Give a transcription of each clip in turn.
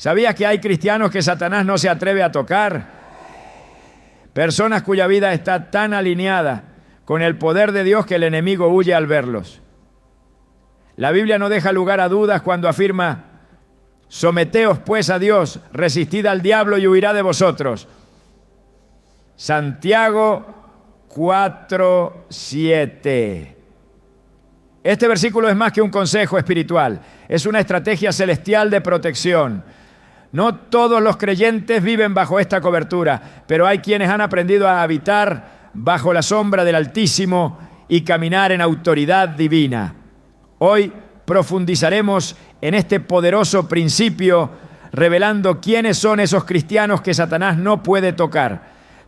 ¿Sabías que hay cristianos que Satanás no se atreve a tocar? Personas cuya vida está tan alineada con el poder de Dios que el enemigo huye al verlos. La Biblia no deja lugar a dudas cuando afirma: someteos pues a Dios, resistid al diablo y huirá de vosotros. Santiago 4:7. Este versículo es más que un consejo espiritual, es una estrategia celestial de protección. No todos los creyentes viven bajo esta cobertura, pero hay quienes han aprendido a habitar bajo la sombra del Altísimo y caminar en autoridad divina. Hoy profundizaremos en este poderoso principio, revelando quiénes son esos cristianos que Satanás no puede tocar.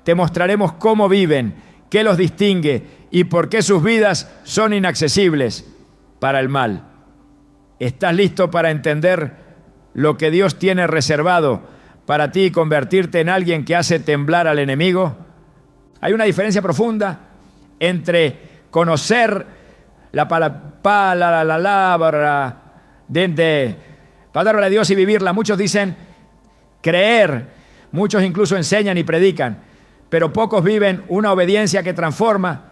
Te mostraremos cómo viven, qué los distingue y por qué sus vidas son inaccesibles para el mal. ¿Estás listo para entender lo que Dios tiene reservado para ti y convertirte en alguien que hace temblar al enemigo? Hay una diferencia profunda entre conocer la palabra de Dios y vivirla. Muchos dicen creer, muchos incluso enseñan y predican, pero pocos viven una obediencia que transforma,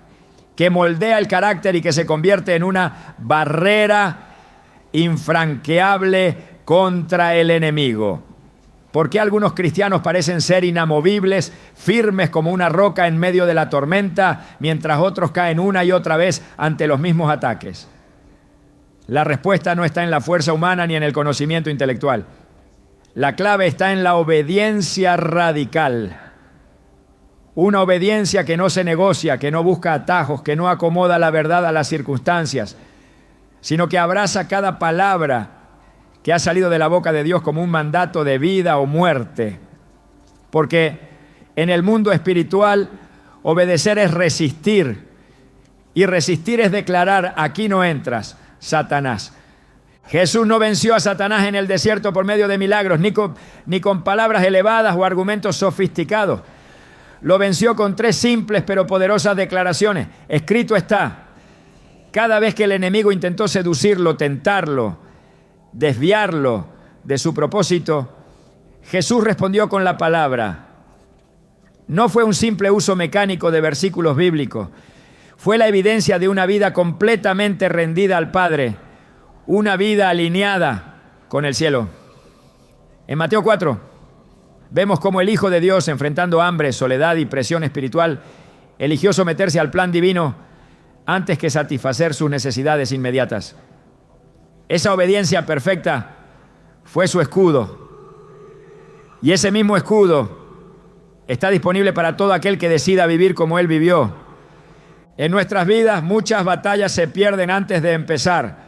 que moldea el carácter y que se convierte en una barrera infranqueable contra el enemigo. ¿Por qué algunos cristianos parecen ser inamovibles, firmes como una roca en medio de la tormenta, mientras otros caen una y otra vez ante los mismos ataques? La respuesta no está en la fuerza humana ni en el conocimiento intelectual. La clave está en la obediencia radical. Una obediencia que no se negocia, que no busca atajos, que no acomoda la verdad a las circunstancias, sino que abraza cada palabra que ha salido de la boca de Dios como un mandato de vida o muerte. Porque en el mundo espiritual, obedecer es resistir. Y resistir es declarar: aquí no entras, Satanás. Jesús no venció a Satanás en el desierto por medio de milagros, ni con palabras elevadas o argumentos sofisticados. Lo venció con 3 simples pero poderosas declaraciones. Escrito está. Cada vez que el enemigo intentó seducirlo, tentarlo, desviarlo de su propósito, Jesús respondió con la palabra. No fue un simple uso mecánico de versículos bíblicos. Fue la evidencia de una vida completamente rendida al Padre, una vida alineada con el cielo. En Mateo 4 vemos cómo el Hijo de Dios, enfrentando hambre, soledad y presión espiritual, eligió someterse al plan divino antes que satisfacer sus necesidades inmediatas. Esa obediencia perfecta fue su escudo. Y ese mismo escudo está disponible para todo aquel que decida vivir como Él vivió. En nuestras vidas muchas batallas se pierden antes de empezar,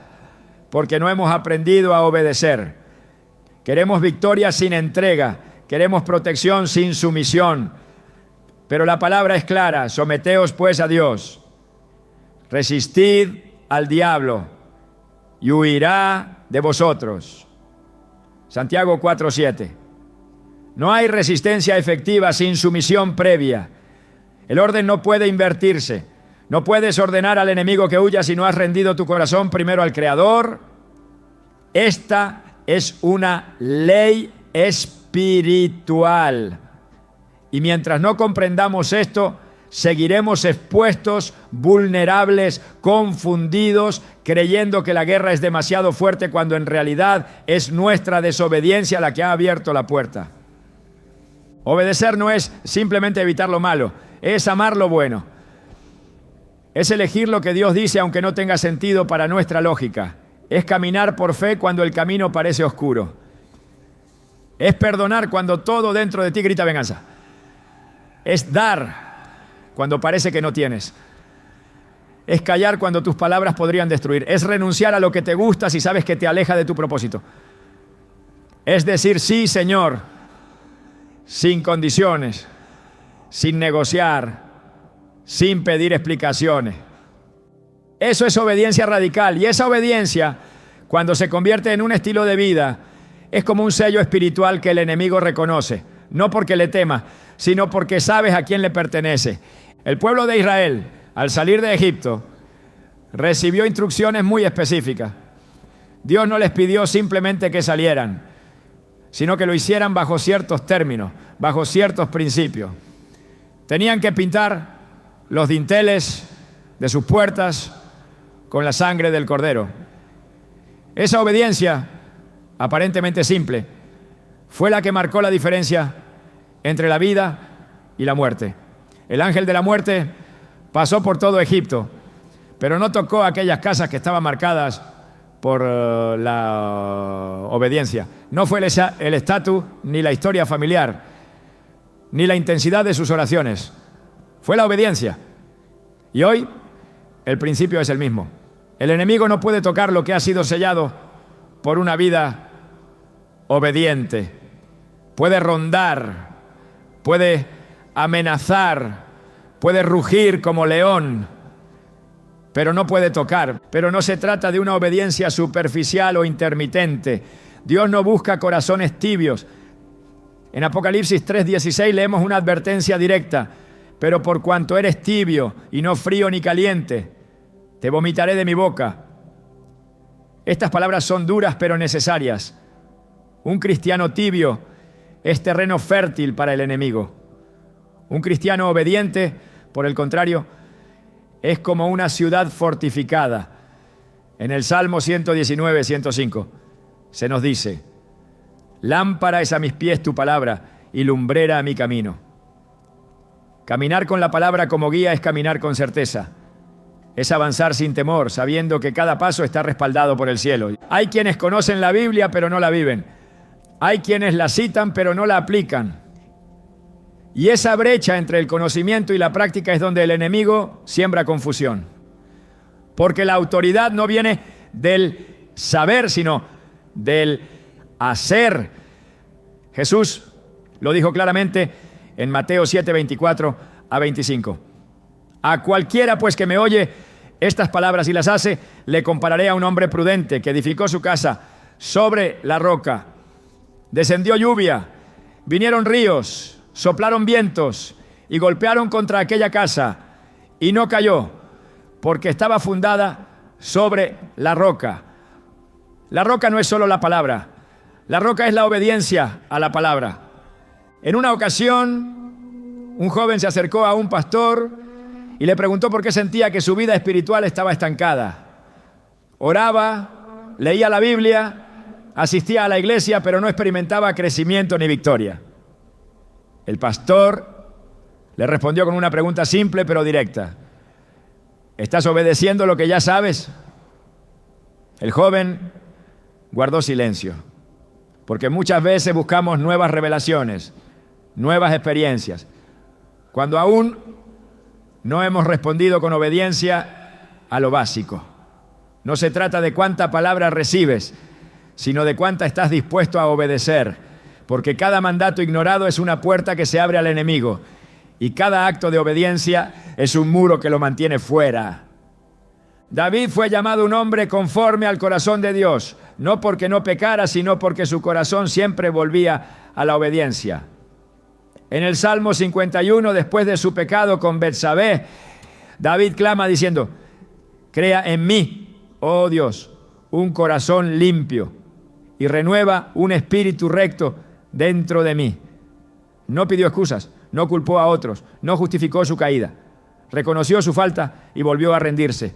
porque no hemos aprendido a obedecer. Queremos victoria sin entrega, queremos protección sin sumisión. Pero la palabra es clara: someteos pues a Dios, resistid al diablo y huirá de vosotros. Santiago 4:7. No hay resistencia efectiva sin sumisión previa. El orden no puede invertirse. No puedes ordenar al enemigo que huya si no has rendido tu corazón primero al Creador. Esta es una ley espiritual. Y mientras no comprendamos esto, seguiremos expuestos, vulnerables, confundidos, creyendo que la guerra es demasiado fuerte cuando en realidad es nuestra desobediencia la que ha abierto la puerta. Obedecer no es simplemente evitar lo malo, es amar lo bueno. Es elegir lo que Dios dice aunque no tenga sentido para nuestra lógica. Es caminar por fe cuando el camino parece oscuro. Es perdonar cuando todo dentro de ti grita venganza. Es dar cuando parece que no tienes. Es callar cuando tus palabras podrían destruir. Es renunciar a lo que te gusta si sabes que te aleja de tu propósito. Es decir sí, Señor, sin condiciones, sin negociar, sin pedir explicaciones. Eso es obediencia radical. Y esa obediencia, cuando se convierte en un estilo de vida, es como un sello espiritual que el enemigo reconoce. No porque le tema, sino porque sabes a quién le pertenece. El pueblo de Israel, al salir de Egipto, recibió instrucciones muy específicas. Dios no les pidió simplemente que salieran. sino que lo hicieran bajo ciertos términos, bajo ciertos principios. Tenían que pintar los dinteles de sus puertas con la sangre del cordero. Esa obediencia, aparentemente simple, fue la que marcó la diferencia entre la vida y la muerte. El ángel de la muerte pasó por todo Egipto, pero no tocó aquellas casas que estaban marcadas por la obediencia. No fue el estatus, ni la historia familiar, ni la intensidad de sus oraciones. Fue la obediencia. Y hoy el principio es el mismo. El enemigo no puede tocar lo que ha sido sellado por una vida obediente. Puede rondar, puede amenazar, puede rugir como león, pero no puede tocar. Pero no se trata de una obediencia superficial o intermitente. Dios no busca corazones tibios. En Apocalipsis 3:16 leemos una advertencia directa: pero por cuanto eres tibio y no frío ni caliente, te vomitaré de mi boca. Estas palabras son duras pero necesarias. Un cristiano tibio es terreno fértil para el enemigo. Un cristiano obediente, por el contrario, es como una ciudad fortificada. En el Salmo 119, 105, se nos dice: lámpara es a mis pies tu palabra y lumbrera a mi camino. Caminar con la palabra como guía es caminar con certeza. Es avanzar sin temor, sabiendo que cada paso está respaldado por el cielo. Hay quienes conocen la Biblia, pero no la viven. Hay quienes la citan, pero no la aplican. Y esa brecha entre el conocimiento y la práctica es donde el enemigo siembra confusión. Porque la autoridad no viene del saber, sino del hacer. Jesús lo dijo claramente en Mateo 7, 24 a 25. A cualquiera pues que me oye estas palabras y las hace, le compararé a un hombre prudente que edificó su casa sobre la roca. Descendió lluvia, vinieron ríos, soplaron vientos y golpearon contra aquella casa, y no cayó, porque estaba fundada sobre la roca. La roca no es solo la palabra, la roca es la obediencia a la palabra. En una ocasión, un joven se acercó a un pastor y le preguntó por qué sentía que su vida espiritual estaba estancada. Oraba, leía la Biblia, asistía a la iglesia, pero no experimentaba crecimiento ni victoria. El pastor le respondió con una pregunta simple pero directa: ¿estás obedeciendo lo que ya sabes? El joven guardó silencio, porque muchas veces buscamos nuevas revelaciones, nuevas experiencias, cuando aún no hemos respondido con obediencia a lo básico. No se trata de cuánta palabra recibes, sino de cuánta estás dispuesto a obedecer, porque cada mandato ignorado es una puerta que se abre al enemigo, y cada acto de obediencia es un muro que lo mantiene fuera. David fue llamado un hombre conforme al corazón de Dios, no porque no pecara, sino porque su corazón siempre volvía a la obediencia. En el Salmo 51, después de su pecado con Betsabé, David clama diciendo: crea en mí, oh Dios, un corazón limpio y renueva un espíritu recto dentro de mí. No pidió excusas, no culpó a otros, no justificó su caída. Reconoció su falta y volvió a rendirse.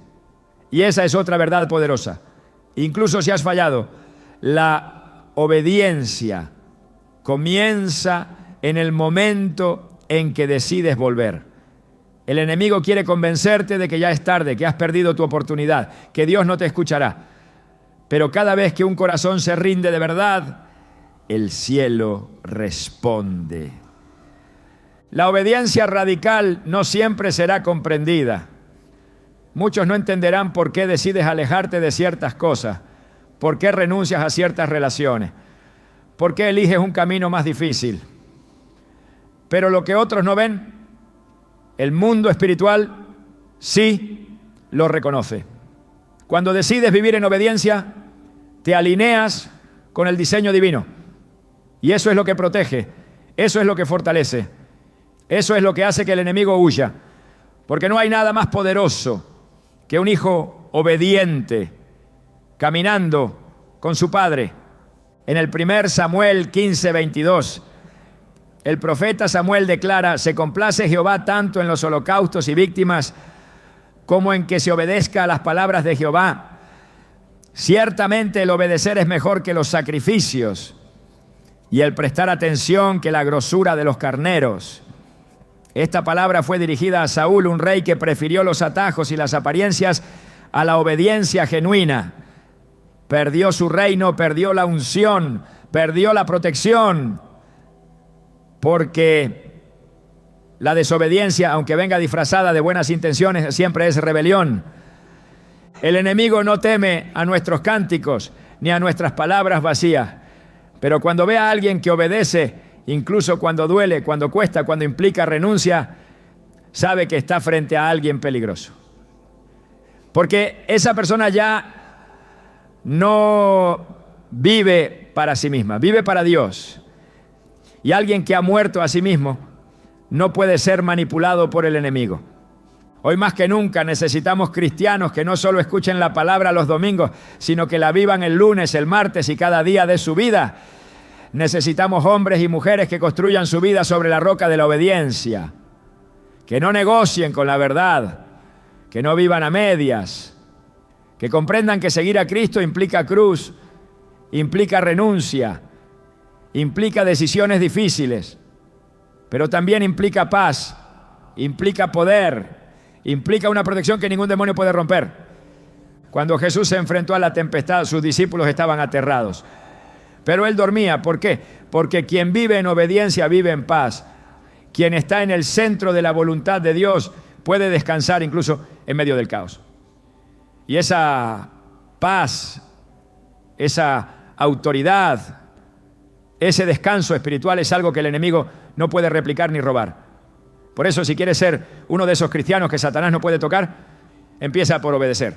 Y esa es otra verdad poderosa. Incluso si has fallado, la obediencia comienza en el momento en que decides volver. El enemigo quiere convencerte de que ya es tarde, que has perdido tu oportunidad, que Dios no te escuchará. Pero cada vez que un corazón se rinde de verdad, el cielo responde. La obediencia radical no siempre será comprendida. Muchos no entenderán por qué decides alejarte de ciertas cosas, por qué renuncias a ciertas relaciones, por qué eliges un camino más difícil. Pero lo que otros no ven, el mundo espiritual sí lo reconoce. Cuando decides vivir en obediencia, te alineas con el diseño divino. Y eso es lo que protege, eso es lo que fortalece, eso es lo que hace que el enemigo huya. Porque no hay nada más poderoso que un hijo obediente, caminando con su padre, En el 1 Samuel 15:22, el profeta Samuel declara: se complace Jehová tanto en los holocaustos y víctimas como en que se obedezca a las palabras de Jehová. Ciertamente el obedecer es mejor que los sacrificios y el prestar atención que la grosura de los carneros. Esta palabra fue dirigida a Saúl, un rey que prefirió los atajos y las apariencias a la obediencia genuina. Perdió su reino, perdió la unción, perdió la protección, porque la desobediencia, aunque venga disfrazada de buenas intenciones, siempre es rebelión. El enemigo no teme a nuestros cánticos ni a nuestras palabras vacías, pero cuando ve a alguien que obedece, incluso cuando duele, cuando cuesta, cuando implica renuncia, sabe que está frente a alguien peligroso. Porque esa persona ya no vive para sí misma, vive para Dios. Y alguien que ha muerto a sí mismo no puede ser manipulado por el enemigo. Hoy más que nunca necesitamos cristianos que no solo escuchen la palabra los domingos, sino que la vivan el lunes, el martes y cada día de su vida. Necesitamos hombres y mujeres que construyan su vida sobre la roca de la obediencia, que no negocien con la verdad, que no vivan a medias, que comprendan que seguir a Cristo implica cruz, implica renuncia, implica decisiones difíciles, pero también implica paz, implica poder, implica una protección que ningún demonio puede romper. Cuando Jesús se enfrentó a la tempestad, sus discípulos estaban aterrados, pero él dormía. ¿Por qué? Porque quien vive en obediencia vive en paz. Quien está en el centro de la voluntad de Dios puede descansar incluso en medio del caos. Y esa paz, esa autoridad, ese descanso espiritual es algo que el enemigo no puede replicar ni robar. Por eso, si quieres ser uno de esos cristianos que Satanás no puede tocar, empieza por obedecer.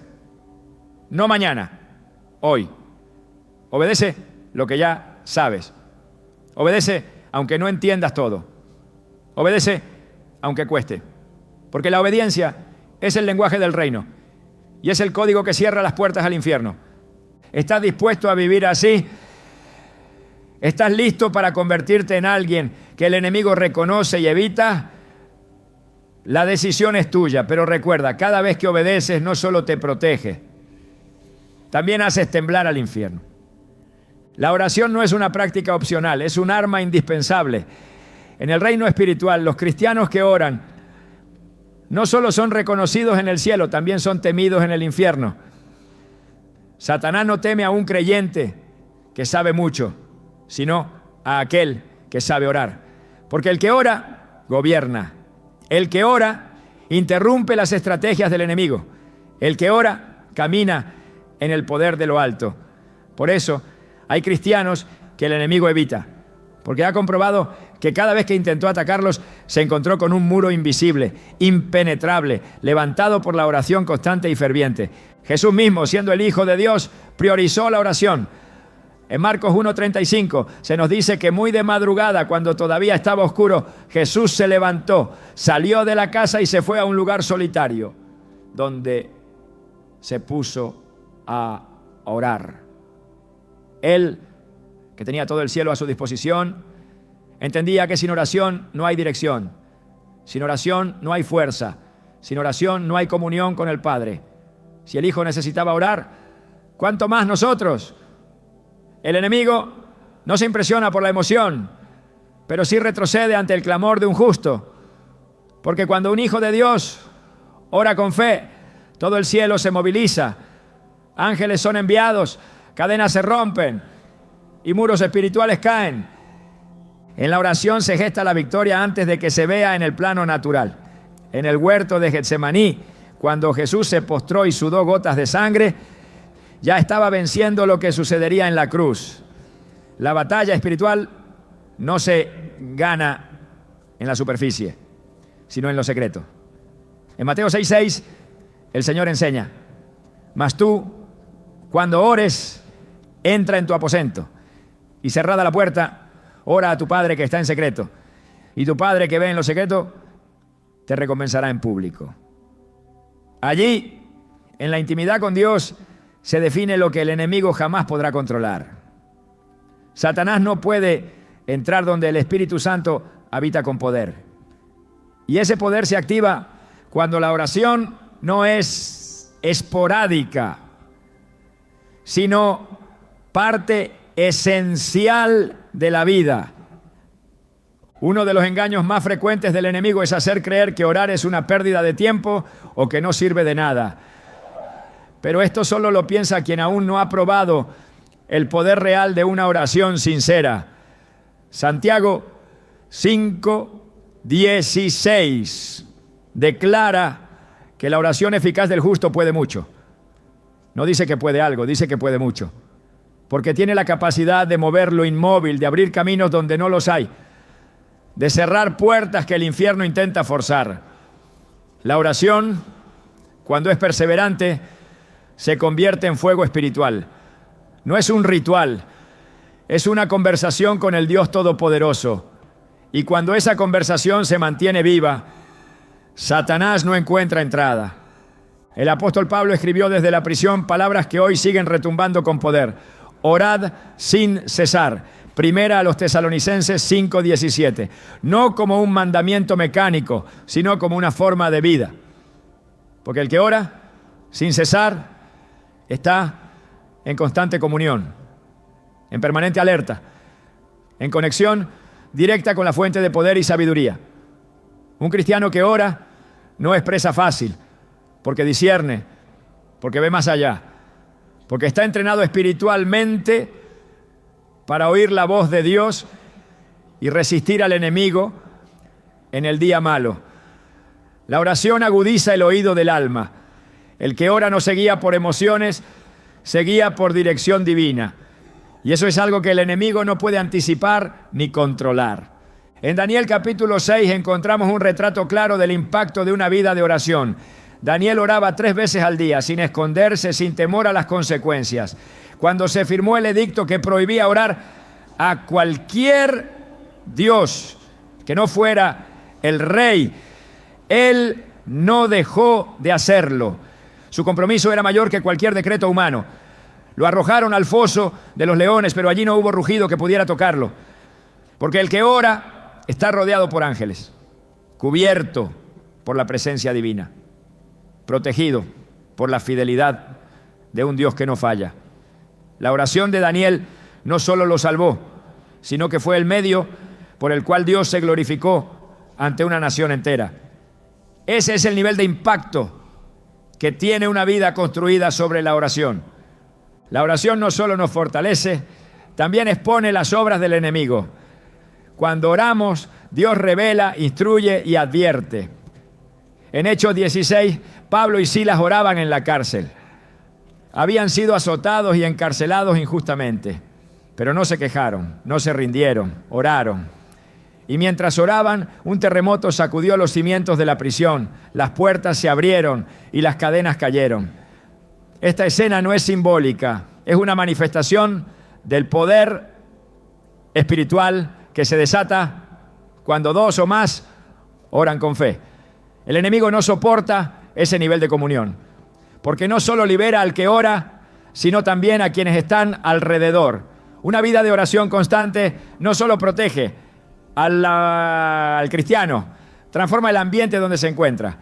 No mañana, hoy. Obedece lo que ya sabes. Obedece aunque no entiendas todo. Obedece aunque cueste. Porque la obediencia es el lenguaje del reino y es el código que cierra las puertas al infierno. ¿Estás dispuesto a vivir así? ¿Estás listo para convertirte en alguien que el enemigo reconoce y evita? La decisión es tuya, pero recuerda, cada vez que obedeces no solo te protege, también haces temblar al infierno. La oración no es una práctica opcional, es un arma indispensable. En el reino espiritual, los cristianos que oran no solo son reconocidos en el cielo, también son temidos en el infierno. Satanás no teme a un creyente que sabe mucho, sino a aquel que sabe orar. Porque el que ora, gobierna. El que ora, interrumpe las estrategias del enemigo. El que ora, camina en el poder de lo alto. Por eso, hay cristianos que el enemigo evita, porque ha comprobado que cada vez que intentó atacarlos, se encontró con un muro invisible, impenetrable, levantado por la oración constante y ferviente. Jesús mismo, siendo el Hijo de Dios, priorizó la oración. En Marcos 1:35 se nos dice que muy de madrugada, cuando todavía estaba oscuro, Jesús se levantó, salió de la casa y se fue a un lugar solitario, donde se puso a orar. Él, que tenía todo el cielo a su disposición, entendía que sin oración no hay dirección, sin oración no hay fuerza, sin oración no hay comunión con el Padre. Si el Hijo necesitaba orar, ¿cuánto más nosotros? El enemigo no se impresiona por la emoción, pero sí retrocede ante el clamor de un justo, porque cuando un hijo de Dios ora con fe, todo el cielo se moviliza, ángeles son enviados, cadenas se rompen y muros espirituales caen. En la oración se gesta la victoria antes de que se vea en el plano natural. En el huerto de Getsemaní, cuando Jesús se postró y sudó gotas de sangre, ya estaba venciendo lo que sucedería en la cruz. La batalla espiritual no se gana en la superficie, sino en lo secreto. En Mateo 6:6, el Señor enseña: mas tú, cuando ores, entra en tu aposento y cerrada la puerta, ora a tu Padre que está en secreto. Y tu Padre que ve en lo secreto, te recompensará en público. Allí, en la intimidad con Dios, se define lo que el enemigo jamás podrá controlar. Satanás no puede entrar donde el Espíritu Santo habita con poder. Y ese poder se activa cuando la oración no es esporádica, sino parte esencial de la vida. Uno de los engaños más frecuentes del enemigo es hacer creer que orar es una pérdida de tiempo o que no sirve de nada. Pero esto solo lo piensa quien aún no ha probado el poder real de una oración sincera. Santiago 5:16 declara que la oración eficaz del justo puede mucho. No dice que puede algo, dice que puede mucho. Porque tiene la capacidad de mover lo inmóvil, de abrir caminos donde no los hay, de cerrar puertas que el infierno intenta forzar. La oración, cuando es perseverante, se convierte en fuego espiritual. No es un ritual, es una conversación con el Dios Todopoderoso. Y cuando esa conversación se mantiene viva, Satanás no encuentra entrada. El apóstol Pablo escribió desde la prisión palabras que hoy siguen retumbando con poder. Orad sin cesar. Primera a los Tesalonicenses 5:17. No como un mandamiento mecánico, sino como una forma de vida. Porque el que ora sin cesar está en constante comunión, en permanente alerta, en conexión directa con la fuente de poder y sabiduría. Un cristiano que ora no expresa fácil, porque discierne, porque ve más allá, porque está entrenado espiritualmente para oír la voz de Dios y resistir al enemigo en el día malo. La oración agudiza el oído del alma. El que ora no se guía por emociones, se guía por dirección divina. Y eso es algo que el enemigo no puede anticipar ni controlar. En Daniel capítulo 6 encontramos un retrato claro del impacto de una vida de oración. Daniel oraba 3 veces al día, sin esconderse, sin temor a las consecuencias. Cuando se firmó el edicto que prohibía orar a cualquier Dios que no fuera el rey, él no dejó de hacerlo. Su compromiso era mayor que cualquier decreto humano. Lo arrojaron al foso de los leones, pero allí no hubo rugido que pudiera tocarlo. Porque el que ora está rodeado por ángeles, cubierto por la presencia divina, protegido por la fidelidad de un Dios que no falla. La oración de Daniel no solo lo salvó, sino que fue el medio por el cual Dios se glorificó ante una nación entera. Ese es el nivel de impacto que tiene una vida construida sobre la oración. La oración no solo nos fortalece, también expone las obras del enemigo. Cuando oramos, Dios revela, instruye y advierte. En Hechos 16, Pablo y Silas oraban en la cárcel. Habían sido azotados y encarcelados injustamente, pero no se quejaron, no se rindieron, oraron. Y mientras oraban, un terremoto sacudió los cimientos de la prisión, las puertas se abrieron y las cadenas cayeron. Esta escena no es simbólica, es una manifestación del poder espiritual que se desata cuando 2 o más oran con fe. El enemigo no soporta ese nivel de comunión, porque no solo libera al que ora, sino también a quienes están alrededor. Una vida de oración constante no solo protege al cristiano, transforma el ambiente donde se encuentra.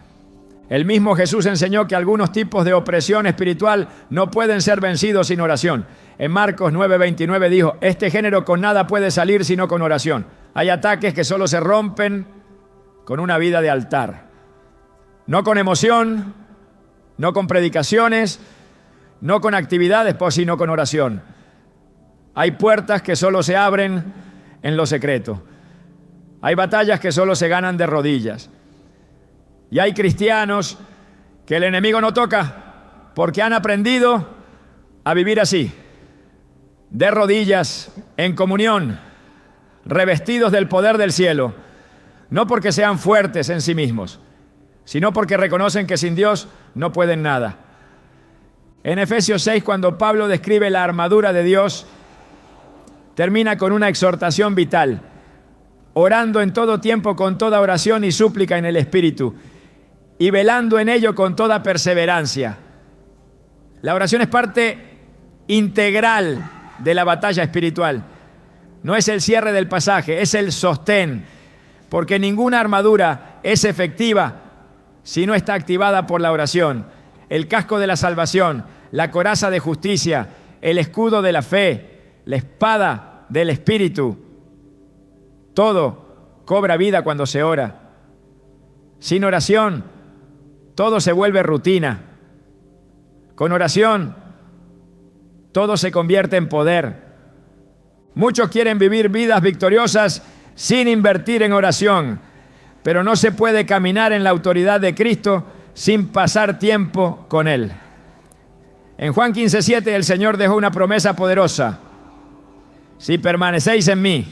El mismo Jesús enseñó que algunos tipos de opresión espiritual no pueden ser vencidos sin oración. En Marcos 9:29 dijo, este género con nada puede salir sino con oración. Hay ataques que solo se rompen con una vida de altar. No con emoción, no con predicaciones, no con actividades, sino con oración. Hay puertas que solo se abren en lo secreto. Hay batallas que solo se ganan de rodillas. Y hay cristianos que el enemigo no toca porque han aprendido a vivir así, de rodillas, en comunión, revestidos del poder del cielo, no porque sean fuertes en sí mismos, sino porque reconocen que sin Dios no pueden nada. En Efesios 6, cuando Pablo describe la armadura de Dios, termina con una exhortación vital, orando en todo tiempo con toda oración y súplica en el Espíritu, y velando en ello con toda perseverancia. La oración es parte integral de la batalla espiritual. No es el cierre del pasaje, es el sostén. Porque ninguna armadura es efectiva si no está activada por la oración. El casco de la salvación, la coraza de justicia, el escudo de la fe, la espada del Espíritu. Todo cobra vida cuando se ora. Sin oración, todo se vuelve rutina. Con oración, todo se convierte en poder. Muchos quieren vivir vidas victoriosas sin invertir en oración, pero no se puede caminar en la autoridad de Cristo sin pasar tiempo con Él. En Juan 15:7 el Señor dejó una promesa poderosa. Si permanecéis en mí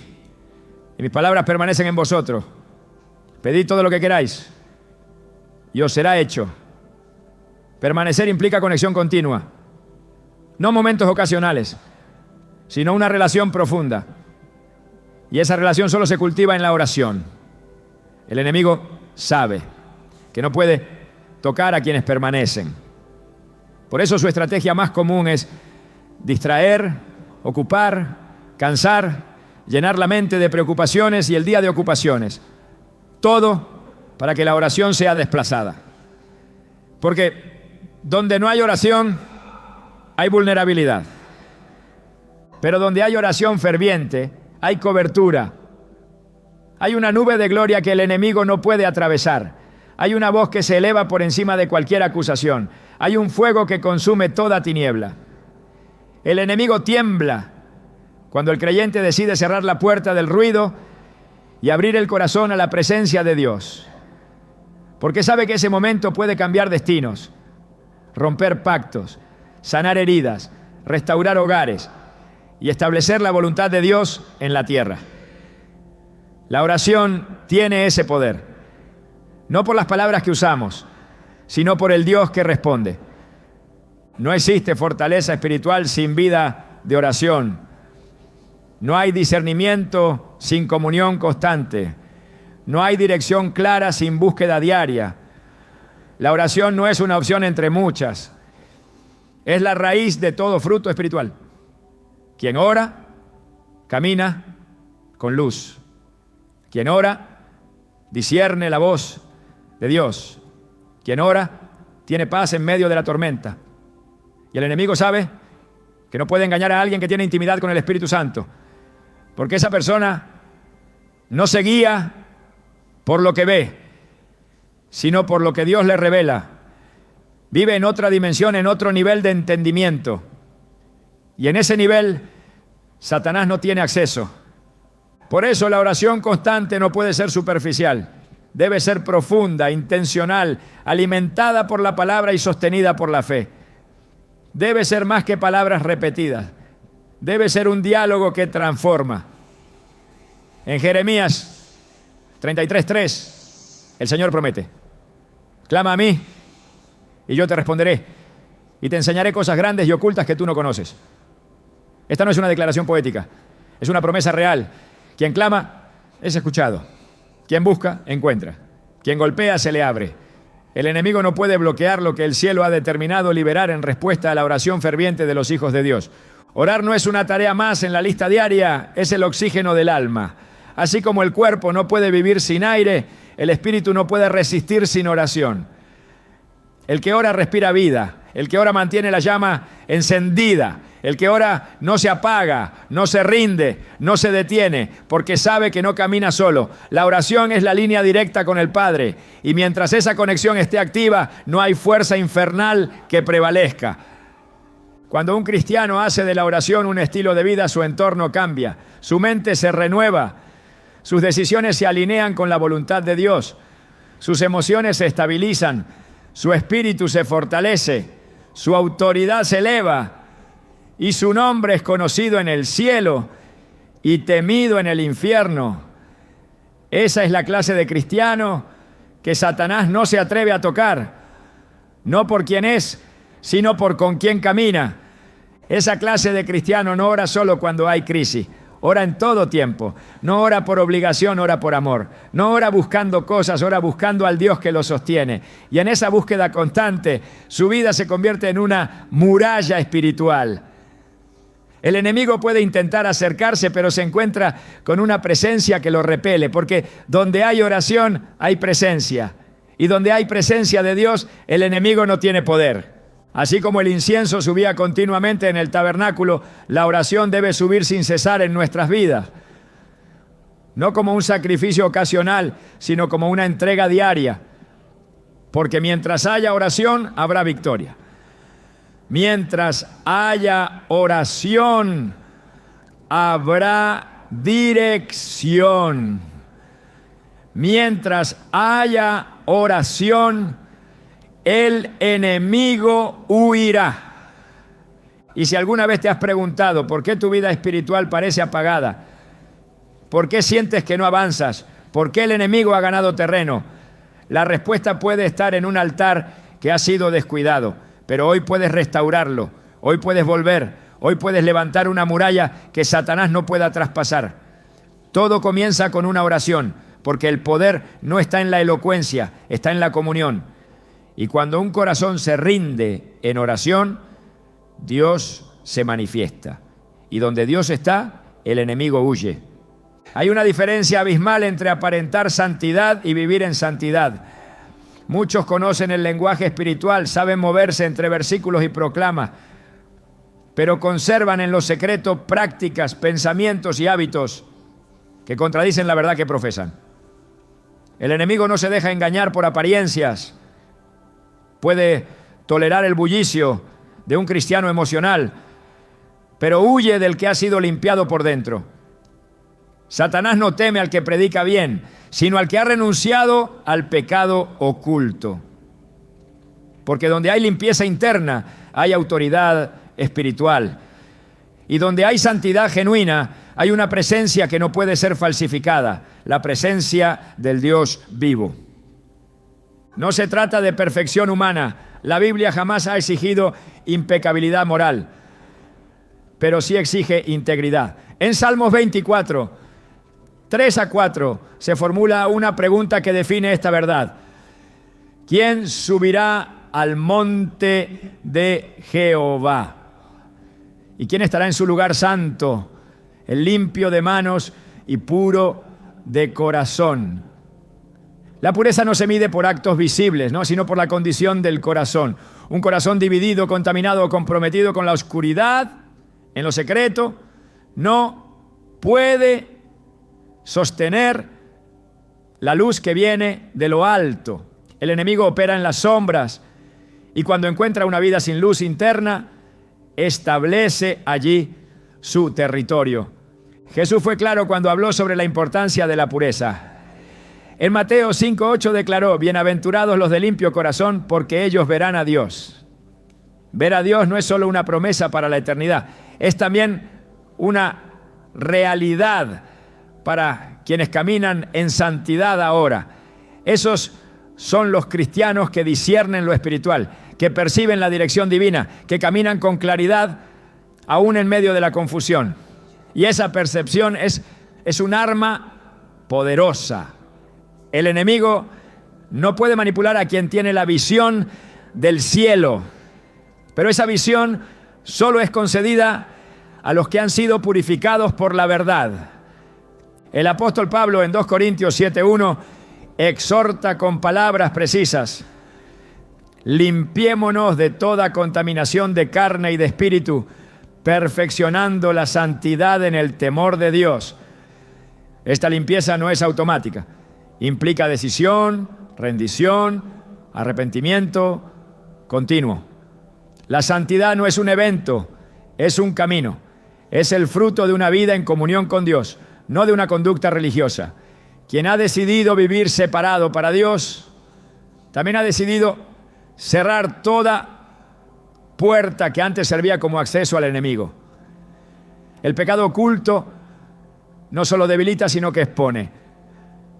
y mis palabras permanecen en vosotros, pedid todo lo que queráis y os será hecho. Permanecer implica conexión continua, no momentos ocasionales, sino una relación profunda. Y esa relación solo se cultiva en la oración. El enemigo sabe que no puede tocar a quienes permanecen. Por eso su estrategia más común es distraer, ocupar, cansar, llenar la mente de preocupaciones y el día de ocupaciones. Todo para que la oración sea desplazada. Porque donde no hay oración, hay vulnerabilidad. Pero donde hay oración ferviente, hay cobertura. Hay una nube de gloria que el enemigo no puede atravesar. Hay una voz que se eleva por encima de cualquier acusación. Hay un fuego que consume toda tiniebla. El enemigo tiembla cuando el creyente decide cerrar la puerta del ruido y abrir el corazón a la presencia de Dios. Porque sabe que ese momento puede cambiar destinos, romper pactos, sanar heridas, restaurar hogares y establecer la voluntad de Dios en la tierra. La oración tiene ese poder, no por las palabras que usamos, sino por el Dios que responde. No existe fortaleza espiritual sin vida de oración. No hay discernimiento sin comunión constante. No hay dirección clara sin búsqueda diaria. La oración no es una opción entre muchas. Es la raíz de todo fruto espiritual. Quien ora, camina con luz. Quien ora, discierne la voz de Dios. Quien ora, tiene paz en medio de la tormenta. Y el enemigo sabe que no puede engañar a alguien que tiene intimidad con el Espíritu Santo, porque esa persona no se guía por lo que ve, sino por lo que Dios le revela. Vive en otra dimensión, en otro nivel de entendimiento. Y en ese nivel, Satanás no tiene acceso. Por eso la oración constante no puede ser superficial. Debe ser profunda, intencional, alimentada por la palabra y sostenida por la fe. Debe ser más que palabras repetidas. Debe ser un diálogo que transforma. En Jeremías 33:3, el Señor promete: clama a mí y yo te responderé y te enseñaré cosas grandes y ocultas que tú no conoces. Esta no es una declaración poética, es una promesa real. Quien clama es escuchado. Quien busca, encuentra. Quien golpea, se le abre. El enemigo no puede bloquear lo que el cielo ha determinado liberar en respuesta a la oración ferviente de los hijos de Dios. Orar no es una tarea más en la lista diaria, es el oxígeno del alma. Así como el cuerpo no puede vivir sin aire, el espíritu no puede resistir sin oración. El que ora respira vida. El que ora mantiene la llama encendida. El que ora no se apaga, no se rinde, no se detiene, porque sabe que no camina solo. La oración es la línea directa con el Padre. Y mientras esa conexión esté activa, no hay fuerza infernal que prevalezca. Cuando un cristiano hace de la oración un estilo de vida, su entorno cambia. Su mente se renueva. Sus decisiones se alinean con la voluntad de Dios. Sus emociones se estabilizan. Su espíritu se fortalece. Su autoridad se eleva. Y su nombre es conocido en el cielo y temido en el infierno. Esa es la clase de cristiano que Satanás no se atreve a tocar. No por quién es, sino por con quién camina. Esa clase de cristiano no ora solo cuando hay crisis. Ora en todo tiempo. No ora por obligación, ora por amor. No ora buscando cosas, ora buscando al Dios que lo sostiene. Y en esa búsqueda constante, su vida se convierte en una muralla espiritual. El enemigo puede intentar acercarse, pero se encuentra con una presencia que lo repele, porque donde hay oración hay presencia. Y donde hay presencia de Dios, el enemigo no tiene poder. Así como el incienso subía continuamente en el tabernáculo, la oración debe subir sin cesar en nuestras vidas. No como un sacrificio ocasional, sino como una entrega diaria. Porque mientras haya oración, habrá victoria. Mientras haya oración, habrá dirección. Mientras haya oración, el enemigo huirá. Y si alguna vez te has preguntado por qué tu vida espiritual parece apagada, por qué sientes que no avanzas, por qué el enemigo ha ganado terreno, la respuesta puede estar en un altar que ha sido descuidado. Pero hoy puedes restaurarlo, hoy puedes volver, hoy puedes levantar una muralla que Satanás no pueda traspasar. Todo comienza con una oración, porque el poder no está en la elocuencia, está en la comunión. Y cuando un corazón se rinde en oración, Dios se manifiesta. Y donde Dios está, el enemigo huye. Hay una diferencia abismal entre aparentar santidad y vivir en santidad. Muchos conocen el lenguaje espiritual, saben moverse entre versículos y proclamas, pero conservan en lo secreto prácticas, pensamientos y hábitos que contradicen la verdad que profesan. El enemigo no se deja engañar por apariencias. Puede tolerar el bullicio de un cristiano emocional, pero huye del que ha sido limpiado por dentro. Satanás no teme al que predica bien, sino al que ha renunciado al pecado oculto. Porque donde hay limpieza interna, hay autoridad espiritual. Y donde hay santidad genuina, hay una presencia que no puede ser falsificada, la presencia del Dios vivo. No se trata de perfección humana. La Biblia jamás ha exigido impecabilidad moral, pero sí exige integridad. En Salmos 24, 3-4, se formula una pregunta que define esta verdad. ¿Quién subirá al monte de Jehová? ¿Y quién estará en su lugar santo? El limpio de manos y puro de corazón. La pureza no se mide por actos visibles, ¿no?, sino por la condición del corazón. Un corazón dividido, contaminado o comprometido con la oscuridad, en lo secreto, no puede sostener la luz que viene de lo alto. El enemigo opera en las sombras y cuando encuentra una vida sin luz interna, establece allí su territorio. Jesús fue claro cuando habló sobre la importancia de la pureza. En Mateo 5:8 declaró: bienaventurados los de limpio corazón, porque ellos verán a Dios. Ver a Dios no es solo una promesa para la eternidad, es también una realidad para quienes caminan en santidad ahora. Esos son los cristianos que disciernen lo espiritual, que perciben la dirección divina, que caminan con claridad aún en medio de la confusión. Y esa percepción es un arma poderosa. El enemigo no puede manipular a quien tiene la visión del cielo, pero esa visión solo es concedida a los que han sido purificados por la verdad. El apóstol Pablo en 2 Corintios 7:1 exhorta con palabras precisas: limpiémonos de toda contaminación de carne y de espíritu, perfeccionando la santidad en el temor de Dios. Esta limpieza no es automática. Implica decisión, rendición, arrepentimiento continuo. La santidad no es un evento, es un camino. Es el fruto de una vida en comunión con Dios, no de una conducta religiosa. Quien ha decidido vivir separado para Dios, también ha decidido cerrar toda puerta que antes servía como acceso al enemigo. El pecado oculto no solo debilita, sino que expone.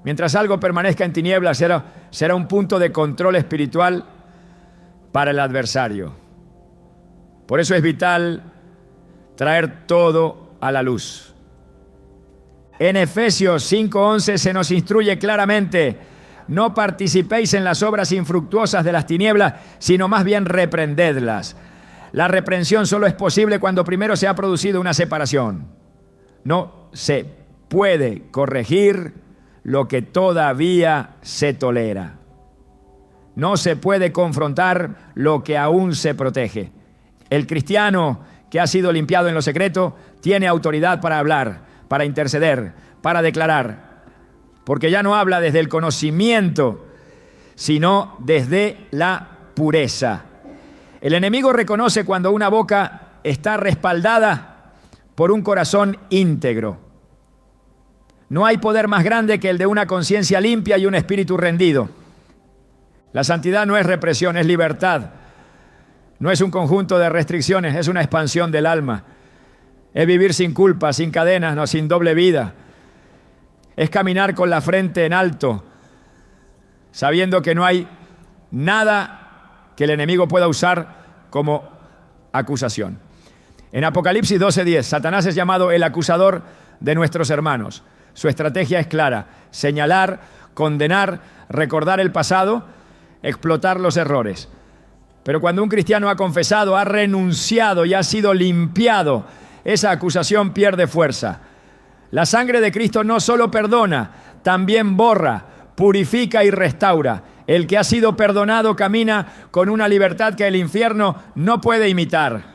Mientras algo permanezca en tinieblas, será un punto de control espiritual para el adversario. Por eso es vital traer todo a la luz. En Efesios 5:11 se nos instruye claramente: no participéis en las obras infructuosas de las tinieblas, sino más bien reprendedlas. La reprensión solo es posible cuando primero se ha producido una separación. No se puede corregir lo que todavía se tolera. No se puede confrontar lo que aún se protege. El cristiano que ha sido limpiado en lo secreto tiene autoridad para hablar, para interceder, para declarar, porque ya no habla desde el conocimiento, sino desde la pureza. El enemigo reconoce cuando una boca está respaldada por un corazón íntegro. No hay poder más grande que el de una conciencia limpia y un espíritu rendido. La santidad no es represión, es libertad. No es un conjunto de restricciones, es una expansión del alma. Es vivir sin culpa, sin cadenas, no, sin doble vida. Es caminar con la frente en alto, sabiendo que no hay nada que el enemigo pueda usar como acusación. En Apocalipsis 12:10, Satanás es llamado el acusador de nuestros hermanos. Su estrategia es clara: señalar, condenar, recordar el pasado, explotar los errores. Pero cuando un cristiano ha confesado, ha renunciado y ha sido limpiado, esa acusación pierde fuerza. La sangre de Cristo no solo perdona, también borra, purifica y restaura. El que ha sido perdonado camina con una libertad que el infierno no puede imitar.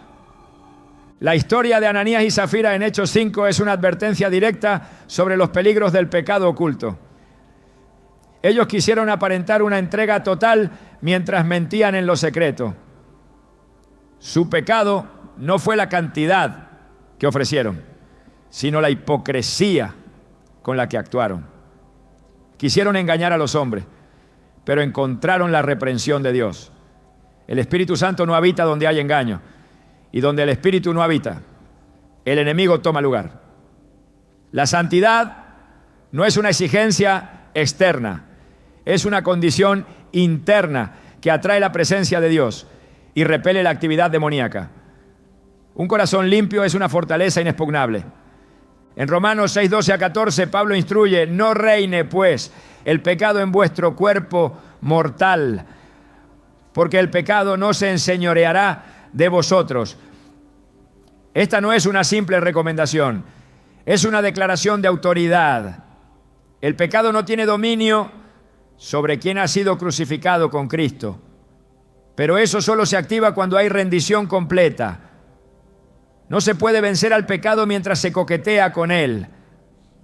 La historia de Ananías y Zafira en Hechos 5 es una advertencia directa sobre los peligros del pecado oculto. Ellos quisieron aparentar una entrega total mientras mentían en lo secreto. Su pecado no fue la cantidad que ofrecieron, sino la hipocresía con la que actuaron. Quisieron engañar a los hombres, pero encontraron la reprensión de Dios. El Espíritu Santo no habita donde hay engaño, y donde el Espíritu no habita, el enemigo toma lugar. La santidad no es una exigencia externa, es una condición interna que atrae la presencia de Dios y repele la actividad demoníaca. Un corazón limpio es una fortaleza inexpugnable. En Romanos 6:12-14, Pablo instruye: no reine pues el pecado en vuestro cuerpo mortal, porque el pecado no se enseñoreará de vosotros. Esta no es una simple recomendación, es una declaración de autoridad. El pecado no tiene dominio sobre quien ha sido crucificado con Cristo, pero eso solo se activa cuando hay rendición completa. No se puede vencer al pecado mientras se coquetea con él.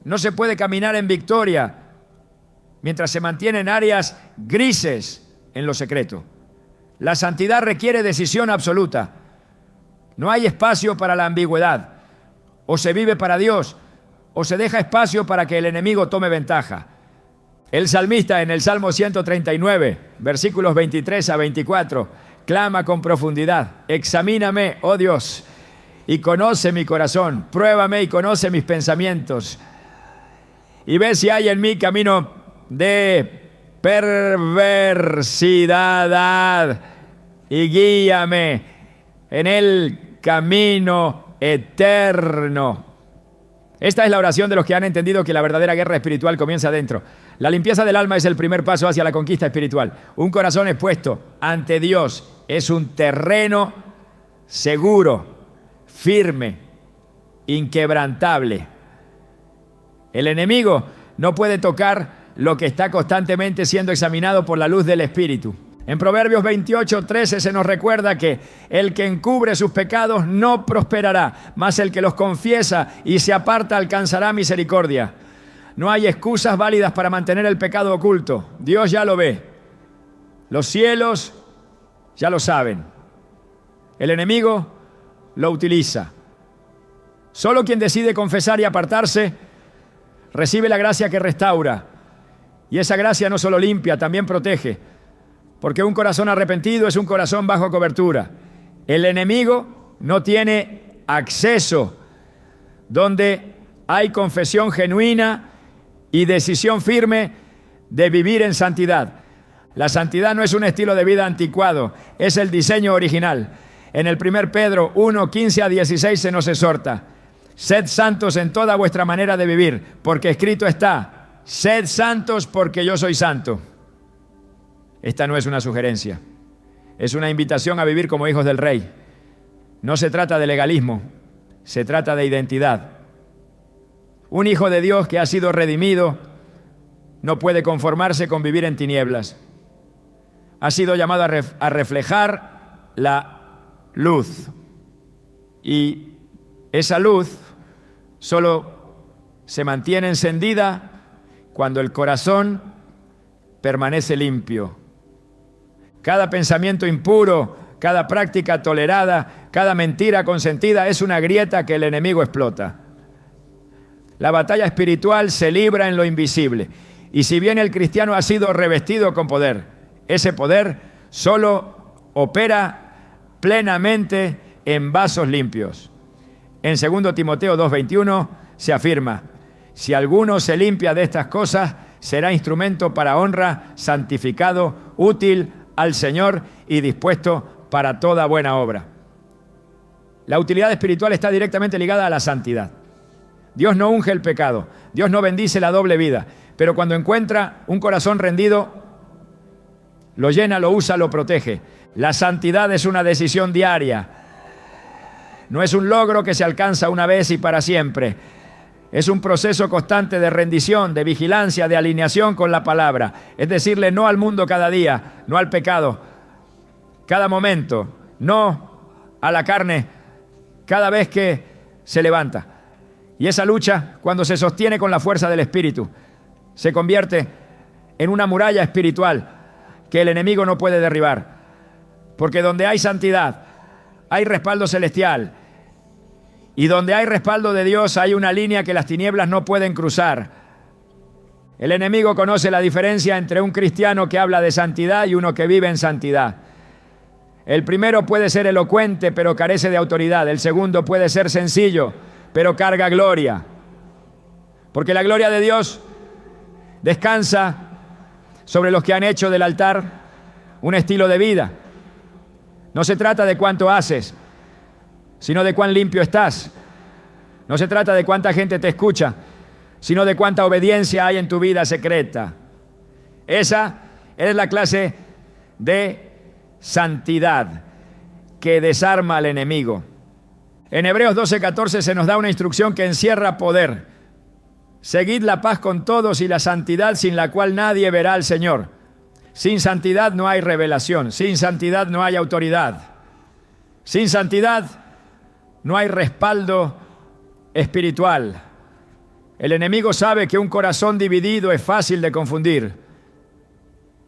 No se puede caminar en victoria mientras se mantienen áreas grises en lo secreto. La santidad requiere decisión absoluta. No hay espacio para la ambigüedad. O se vive para Dios, o se deja espacio para que el enemigo tome ventaja. El salmista en el Salmo 139, versículos 23-24, clama con profundidad: examíname, oh Dios, y conoce mi corazón, pruébame y conoce mis pensamientos, y ve si hay en mí camino de perversidad, y guíame en el camino eterno. Esta es la oración de los que han entendido que la verdadera guerra espiritual comienza adentro. La limpieza del alma es el primer paso hacia la conquista espiritual. Un corazón expuesto ante Dios es un terreno seguro, firme, inquebrantable. El enemigo no puede tocar lo que está constantemente siendo examinado por la luz del Espíritu. En Proverbios 28:13 se nos recuerda que el que encubre sus pecados no prosperará, mas el que los confiesa y se aparta alcanzará misericordia. No hay excusas válidas para mantener el pecado oculto. Dios ya lo ve. Los cielos ya lo saben. El enemigo lo utiliza. Solo quien decide confesar y apartarse recibe la gracia que restaura. Y esa gracia no solo limpia, también protege. Porque un corazón arrepentido es un corazón bajo cobertura. El enemigo no tiene acceso donde hay confesión genuina y decisión firme de vivir en santidad. La santidad no es un estilo de vida anticuado, es el diseño original. En el 1 Pedro 1:15-16 se nos exhorta: sed santos en toda vuestra manera de vivir, porque escrito está: sed santos porque yo soy santo. Esta no es una sugerencia, es una invitación a vivir como hijos del Rey, No se trata de legalismo, se trata de identidad. Un hijo de Dios que ha sido redimido no puede conformarse con vivir en tinieblas. Ha sido llamado a reflejar la luz. Y esa luz solo se mantiene encendida cuando el corazón permanece limpio. Cada pensamiento impuro, cada práctica tolerada, cada mentira consentida es una grieta que el enemigo explota. La batalla espiritual se libra en lo invisible. Y si bien el cristiano ha sido revestido con poder, ese poder solo opera plenamente en vasos limpios. En 2 Timoteo 2:21 se afirma: si alguno se limpia de estas cosas, será instrumento para honra, santificado, útil al Señor y dispuesto para toda buena obra. La utilidad espiritual está directamente ligada a la santidad. Dios no unge el pecado, Dios no bendice la doble vida, pero cuando encuentra un corazón rendido, lo llena, lo usa, lo protege. La santidad es una decisión diaria. No es un logro que se alcanza una vez y para siempre. Es un proceso constante de rendición, de vigilancia, de alineación con la palabra. Es decirle no al mundo cada día, no al pecado, cada momento, no a la carne, cada vez que se levanta. Y esa lucha, cuando se sostiene con la fuerza del Espíritu, se convierte en una muralla espiritual que el enemigo no puede derribar. Porque donde hay santidad, hay respaldo celestial. Y donde hay respaldo de Dios, hay una línea que las tinieblas no pueden cruzar. El enemigo conoce la diferencia entre un cristiano que habla de santidad y uno que vive en santidad. El primero puede ser elocuente, pero carece de autoridad. El segundo puede ser sencillo, pero carga gloria. Porque la gloria de Dios descansa sobre los que han hecho del altar un estilo de vida. No se trata de cuánto haces, sino de cuán limpio estás. No se trata de cuánta gente te escucha, sino de cuánta obediencia hay en tu vida secreta. Esa es la clase de santidad que desarma al enemigo. En Hebreos 12:14 se nos da una instrucción que encierra poder. Seguid la paz con todos y la santidad sin la cual nadie verá al Señor. Sin santidad no hay revelación, sin santidad no hay autoridad. Sin santidad no hay respaldo espiritual. El enemigo sabe que un corazón dividido es fácil de confundir.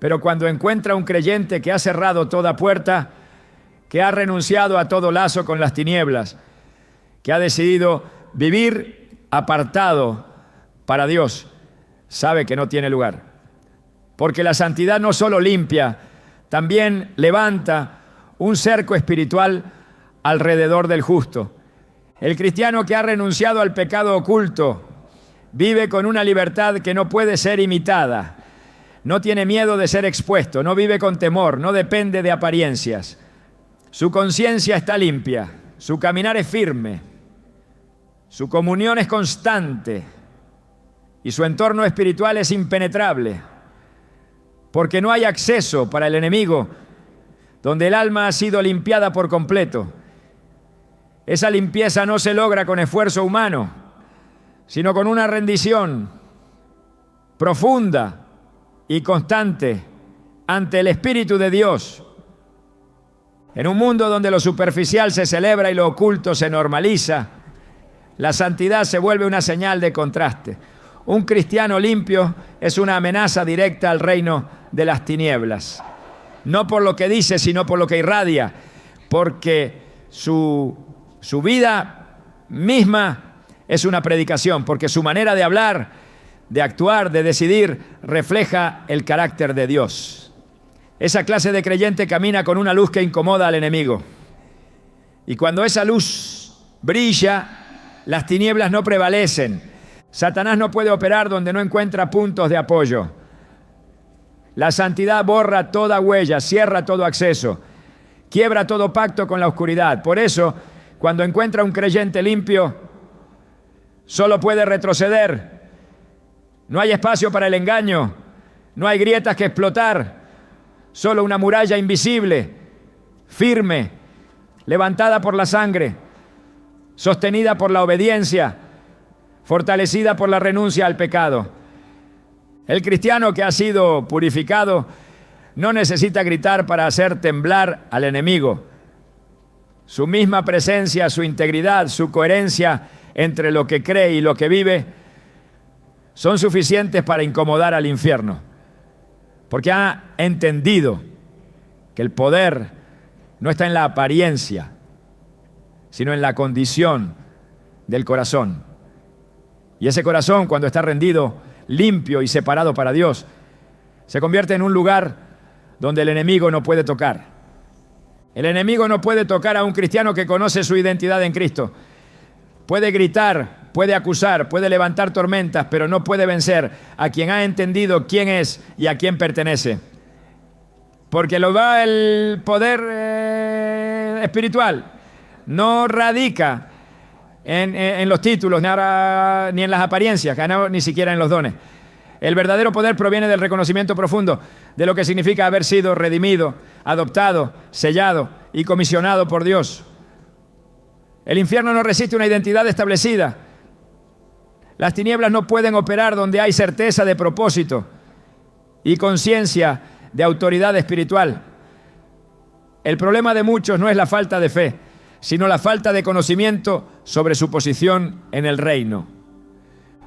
Pero cuando encuentra un creyente que ha cerrado toda puerta, que ha renunciado a todo lazo con las tinieblas, que ha decidido vivir apartado para Dios, sabe que no tiene lugar. Porque la santidad no solo limpia, también levanta un cerco espiritual alrededor del justo. El cristiano que ha renunciado al pecado oculto vive con una libertad que no puede ser imitada. No tiene miedo de ser expuesto, no vive con temor, no depende de apariencias. Su conciencia está limpia, su caminar es firme, su comunión es constante y su entorno espiritual es impenetrable, porque no hay acceso para el enemigo donde el alma ha sido limpiada por completo. Esa limpieza no se logra con esfuerzo humano, sino con una rendición profunda y constante ante el Espíritu de Dios. En un mundo donde lo superficial se celebra y lo oculto se normaliza, la santidad se vuelve una señal de contraste. Un cristiano limpio es una amenaza directa al reino de las tinieblas. No por lo que dice, sino por lo que irradia, porque su vida misma es una predicación, porque su manera de hablar, de actuar, de decidir, refleja el carácter de Dios. Esa clase de creyente camina con una luz que incomoda al enemigo. Y cuando esa luz brilla, las tinieblas no prevalecen. Satanás no puede operar donde no encuentra puntos de apoyo. La santidad borra toda huella, cierra todo acceso, quiebra todo pacto con la oscuridad. Por eso, cuando encuentra un creyente limpio, solo puede retroceder. No hay espacio para el engaño, no hay grietas que explotar, solo una muralla invisible, firme, levantada por la sangre, sostenida por la obediencia, fortalecida por la renuncia al pecado. El cristiano que ha sido purificado no necesita gritar para hacer temblar al enemigo. Su misma presencia, su integridad, su coherencia entre lo que cree y lo que vive son suficientes para incomodar al infierno, porque ha entendido que el poder no está en la apariencia, sino en la condición del corazón. Y ese corazón, cuando está rendido, limpio y separado para Dios, se convierte en un lugar donde el enemigo no puede tocar. El enemigo no puede tocar a un cristiano que conoce su identidad en Cristo. Puede gritar, puede acusar, puede levantar tormentas, pero no puede vencer a quien ha entendido quién es y a quién pertenece. Porque el poder espiritual no radica en los títulos, ni en las apariencias, ni siquiera en los dones. El verdadero poder proviene del reconocimiento profundo de lo que significa haber sido redimido, adoptado, sellado y comisionado por Dios. El infierno no resiste una identidad establecida. Las tinieblas no pueden operar donde hay certeza de propósito y conciencia de autoridad espiritual. El problema de muchos no es la falta de fe, sino la falta de conocimiento sobre su posición en el reino.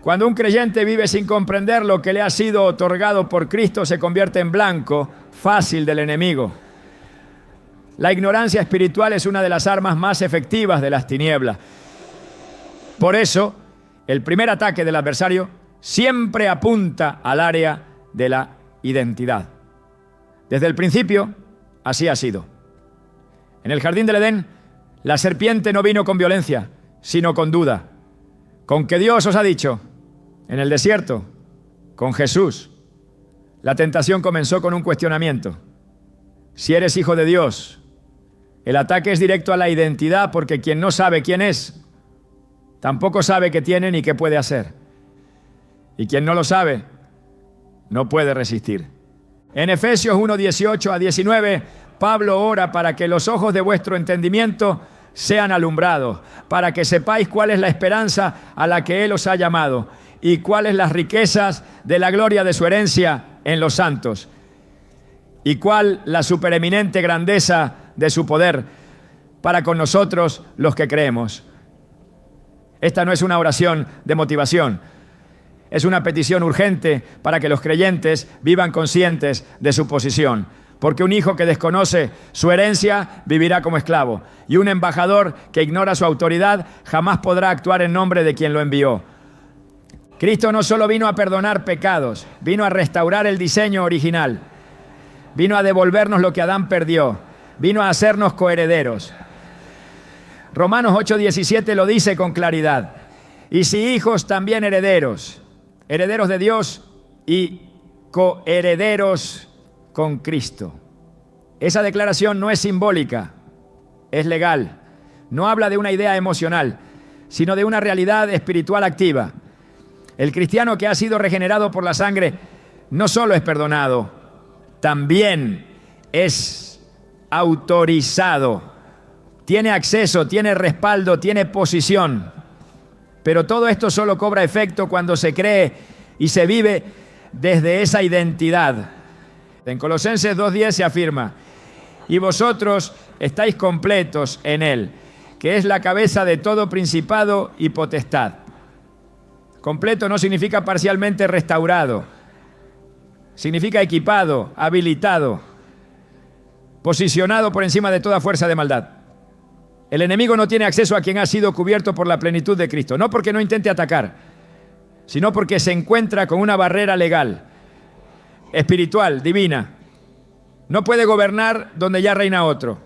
Cuando un creyente vive sin comprender lo que le ha sido otorgado por Cristo, se convierte en blanco fácil del enemigo. La ignorancia espiritual es una de las armas más efectivas de las tinieblas. Por eso, el primer ataque del adversario siempre apunta al área de la identidad. Desde el principio, así ha sido. En el jardín del Edén, la serpiente no vino con violencia, sino con duda. ¿Con qué Dios os ha dicho? En el desierto, con Jesús, la tentación comenzó con un cuestionamiento. Si eres hijo de Dios, el ataque es directo a la identidad, porque quien no sabe quién es, tampoco sabe qué tiene ni qué puede hacer. Y quien no lo sabe, no puede resistir. En Efesios 1, 18 a 19, Pablo ora para que los ojos de vuestro entendimiento sean alumbrados, para que sepáis cuál es la esperanza a la que Él os ha llamado y cuáles las riquezas de la gloria de su herencia en los santos, y cuál la supereminente grandeza de su poder para con nosotros los que creemos. Esta no es una oración de motivación, es una petición urgente para que los creyentes vivan conscientes de su posición. Porque un hijo que desconoce su herencia vivirá como esclavo, y un embajador que ignora su autoridad jamás podrá actuar en nombre de quien lo envió. Cristo no solo vino a perdonar pecados, vino a restaurar el diseño original, vino a devolvernos lo que Adán perdió, vino a hacernos coherederos. Romanos 8:17 lo dice con claridad. Y si hijos, también herederos, herederos de Dios y coherederos con Cristo. Esa declaración no es simbólica, es legal. No habla de una idea emocional, sino de una realidad espiritual activa. El cristiano que ha sido regenerado por la sangre no solo es perdonado, también es autorizado. Tiene acceso, tiene respaldo, tiene posición. Pero todo esto solo cobra efecto cuando se cree y se vive desde esa identidad. En Colosenses 2:10 se afirma: y vosotros estáis completos en Él, que es la cabeza de todo principado y potestad. Completo no significa parcialmente restaurado, significa equipado, habilitado, posicionado por encima de toda fuerza de maldad. El enemigo no tiene acceso a quien ha sido cubierto por la plenitud de Cristo, no porque no intente atacar, sino porque se encuentra con una barrera legal, espiritual, divina. No puede gobernar donde ya reina otro,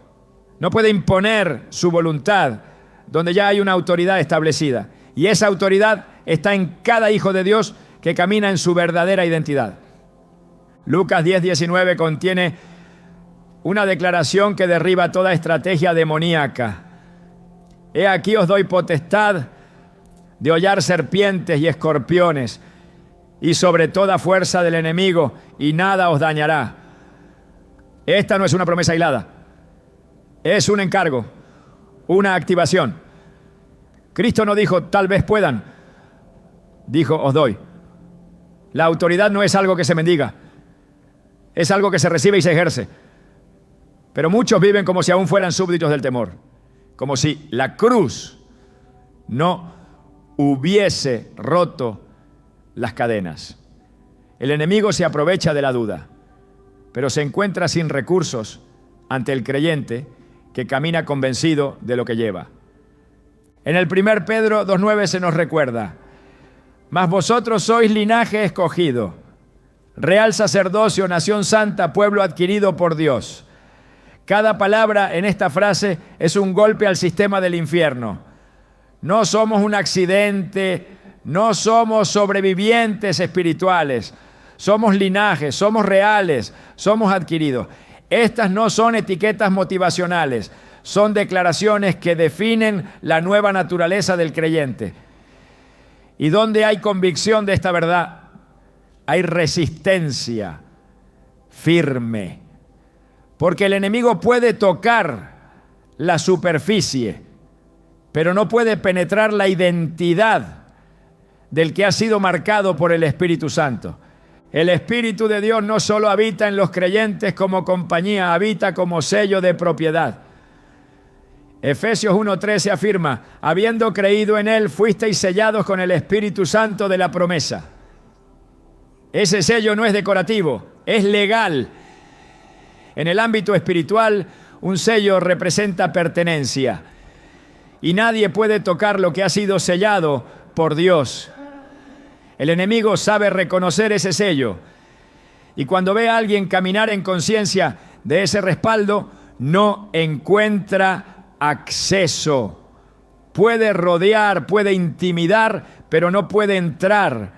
no puede imponer su voluntad donde ya hay una autoridad establecida, y esa autoridad está en cada hijo de Dios que camina en su verdadera identidad. Lucas 10:19 contiene una declaración que derriba toda estrategia demoníaca. He aquí os doy potestad de hollar serpientes y escorpiones y sobre toda fuerza del enemigo, y nada os dañará. Esta no es una promesa aislada, es un encargo, una activación. Cristo no dijo, tal vez puedan. Dijo, os doy. La autoridad no es algo que se mendiga, es algo que se recibe y se ejerce. Pero muchos viven como si aún fueran súbditos del temor, como si la cruz no hubiese roto las cadenas. El enemigo se aprovecha de la duda, pero se encuentra sin recursos ante el creyente que camina convencido de lo que lleva. En el 1 Pedro 2:9 se nos recuerda, mas vosotros sois linaje escogido, real sacerdocio, nación santa, pueblo adquirido por Dios. Cada palabra en esta frase es un golpe al sistema del infierno. No somos un accidente, no somos sobrevivientes espirituales, somos linajes, somos reales, somos adquiridos. Estas no son etiquetas motivacionales, son declaraciones que definen la nueva naturaleza del creyente. Y donde hay convicción de esta verdad, hay resistencia firme. Porque el enemigo puede tocar la superficie, pero no puede penetrar la identidad del que ha sido marcado por el Espíritu Santo. El Espíritu de Dios no solo habita en los creyentes como compañía, habita como sello de propiedad. Efesios 1:13 afirma, habiendo creído en Él, fuisteis sellados con el Espíritu Santo de la promesa. Ese sello no es decorativo, es legal. En el ámbito espiritual, un sello representa pertenencia. Y nadie puede tocar lo que ha sido sellado por Dios. El enemigo sabe reconocer ese sello. Y cuando ve a alguien caminar en conciencia de ese respaldo, no encuentra acceso. Puede rodear, puede intimidar, pero no puede entrar.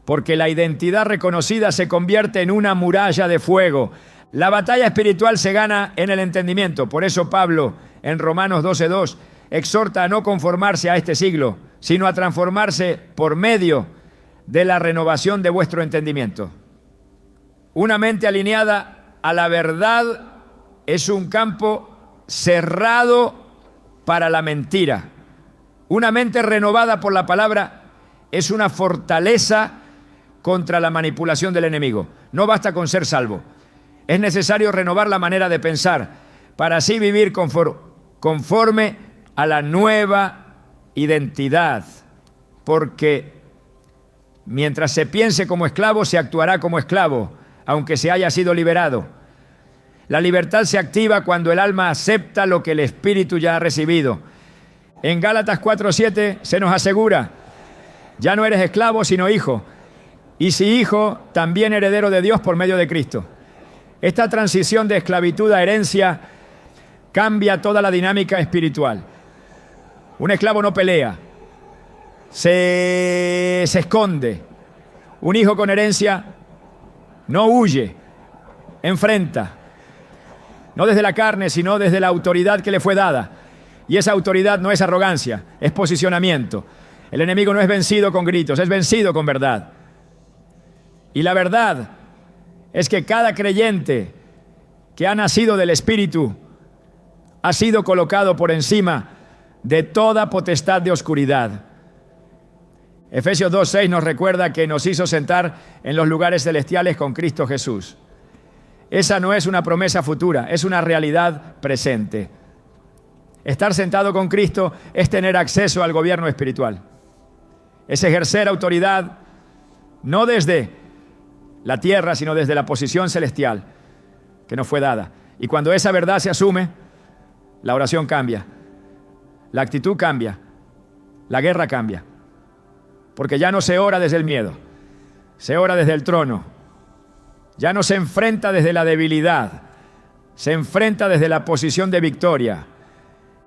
Porque la identidad reconocida se convierte en una muralla de fuego. La batalla espiritual se gana en el entendimiento. Por eso Pablo, en Romanos 12:2, exhorta a no conformarse a este siglo, sino a transformarse por medio de la renovación de vuestro entendimiento. Una mente alineada a la verdad es un campo cerrado para la mentira. Una mente renovada por la palabra es una fortaleza contra la manipulación del enemigo. No basta con ser salvo. Es necesario renovar la manera de pensar para así vivir conforme a la nueva identidad. Porque mientras se piense como esclavo, se actuará como esclavo, aunque se haya sido liberado. La libertad se activa cuando el alma acepta lo que el Espíritu ya ha recibido. En Gálatas 4:7 se nos asegura, ya no eres esclavo sino hijo, y si hijo, también heredero de Dios por medio de Cristo. Esta transición de esclavitud a herencia cambia toda la dinámica espiritual. Un esclavo no pelea, se esconde. Un hijo con herencia no huye, enfrenta. No desde la carne, sino desde la autoridad que le fue dada. Y esa autoridad no es arrogancia, es posicionamiento. El enemigo no es vencido con gritos, es vencido con verdad. Y la verdad es que cada creyente que ha nacido del Espíritu ha sido colocado por encima de toda potestad de oscuridad. Efesios 2:6 nos recuerda que nos hizo sentar en los lugares celestiales con Cristo Jesús. Esa no es una promesa futura, es una realidad presente. Estar sentado con Cristo es tener acceso al gobierno espiritual. Es ejercer autoridad no desde la tierra, sino desde la posición celestial que nos fue dada. Y cuando esa verdad se asume, la oración cambia, la actitud cambia, la guerra cambia. Porque ya no se ora desde el miedo, se ora desde el trono. Ya no se enfrenta desde la debilidad, se enfrenta desde la posición de victoria.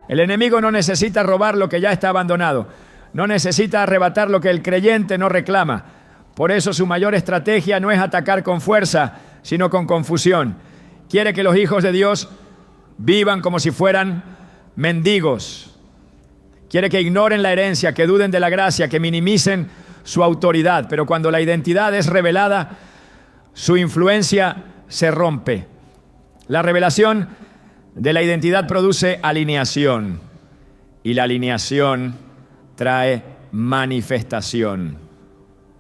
El enemigo no necesita robar lo que ya está abandonado, no necesita arrebatar lo que el creyente no reclama. Por eso su mayor estrategia no es atacar con fuerza, sino con confusión. Quiere que los hijos de Dios vivan como si fueran mendigos. Quiere que ignoren la herencia, que duden de la gracia, que minimicen su autoridad. Pero cuando la identidad es revelada, su influencia se rompe. La revelación de la identidad produce alineación y la alineación trae manifestación.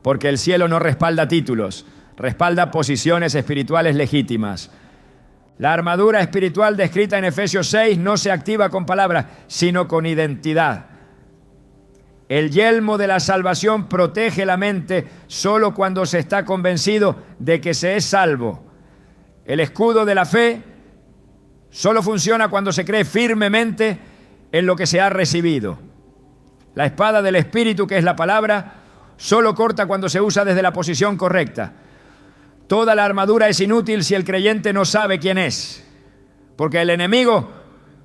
Porque el cielo no respalda títulos, respalda posiciones espirituales legítimas. La armadura espiritual descrita en Efesios 6 no se activa con palabras, sino con identidad. El yelmo de la salvación protege la mente solo cuando se está convencido de que se es salvo. El escudo de la fe solo funciona cuando se cree firmemente en lo que se ha recibido. La espada del Espíritu, que es la palabra, solo corta cuando se usa desde la posición correcta. Toda la armadura es inútil si el creyente no sabe quién es, porque el enemigo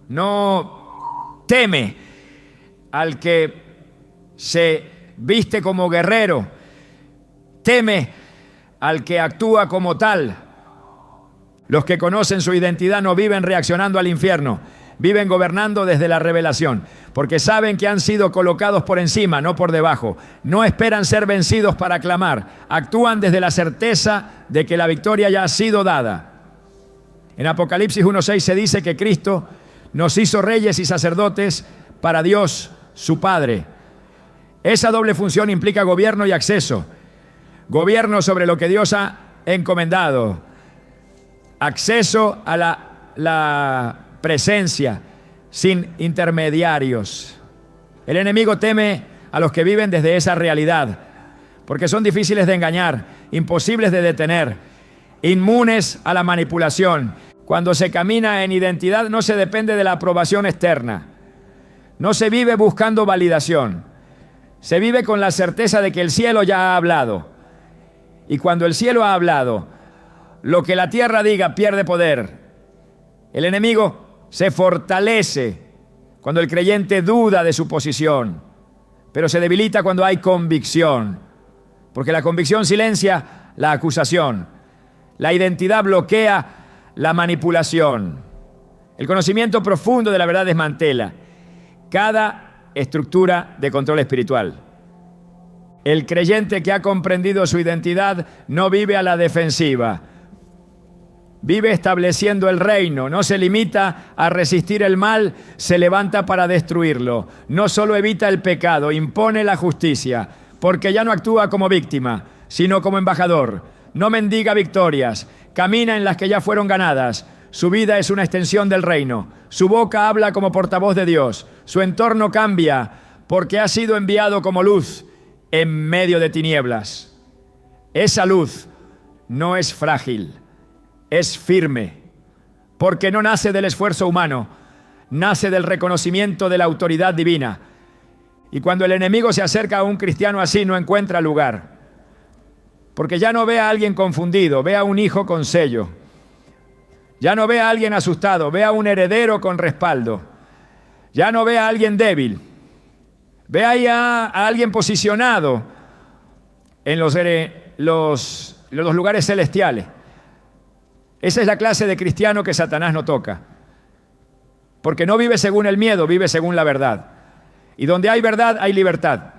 no teme al que se viste como guerrero, teme al que actúa como tal. Los que conocen su identidad no viven reaccionando al infierno, viven gobernando desde la revelación, porque saben que han sido colocados por encima, no por debajo. No esperan ser vencidos para clamar, actúan desde la certeza de que la victoria ya ha sido dada. En Apocalipsis 1:6 se dice que Cristo nos hizo reyes y sacerdotes para Dios, su Padre. Esa doble función implica gobierno y acceso. Gobierno sobre lo que Dios ha encomendado. Acceso a la presencia sin intermediarios. El enemigo teme a los que viven desde esa realidad, porque son difíciles de engañar, imposibles de detener, inmunes a la manipulación. Cuando se camina en identidad no se depende de la aprobación externa. No se vive buscando validación. Se vive con la certeza de que el cielo ya ha hablado. Y cuando el cielo ha hablado, lo que la tierra diga pierde poder. El enemigo se fortalece cuando el creyente duda de su posición, pero se debilita cuando hay convicción, porque la convicción silencia la acusación. La identidad bloquea la manipulación. El conocimiento profundo de la verdad desmantela cada estructura de control espiritual. El creyente que ha comprendido su identidad no vive a la defensiva. Vive estableciendo el reino, no se limita a resistir el mal, se levanta para destruirlo. No solo evita el pecado, impone la justicia, porque ya no actúa como víctima, sino como embajador. No mendiga victorias, camina en las que ya fueron ganadas. Su vida es una extensión del reino. Su boca habla como portavoz de Dios. Su entorno cambia porque ha sido enviado como luz en medio de tinieblas. Esa luz no es frágil. Es firme, porque no nace del esfuerzo humano, nace del reconocimiento de la autoridad divina. Y cuando el enemigo se acerca a un cristiano así, no encuentra lugar, porque ya no ve a alguien confundido, ve a un hijo con sello. Ya no ve a alguien asustado, ve a un heredero con respaldo. Ya no ve a alguien débil, ve ahí a alguien posicionado en los lugares celestiales. Esa es la clase de cristiano que Satanás no toca. Porque no vive según el miedo, vive según la verdad. Y donde hay verdad, hay libertad.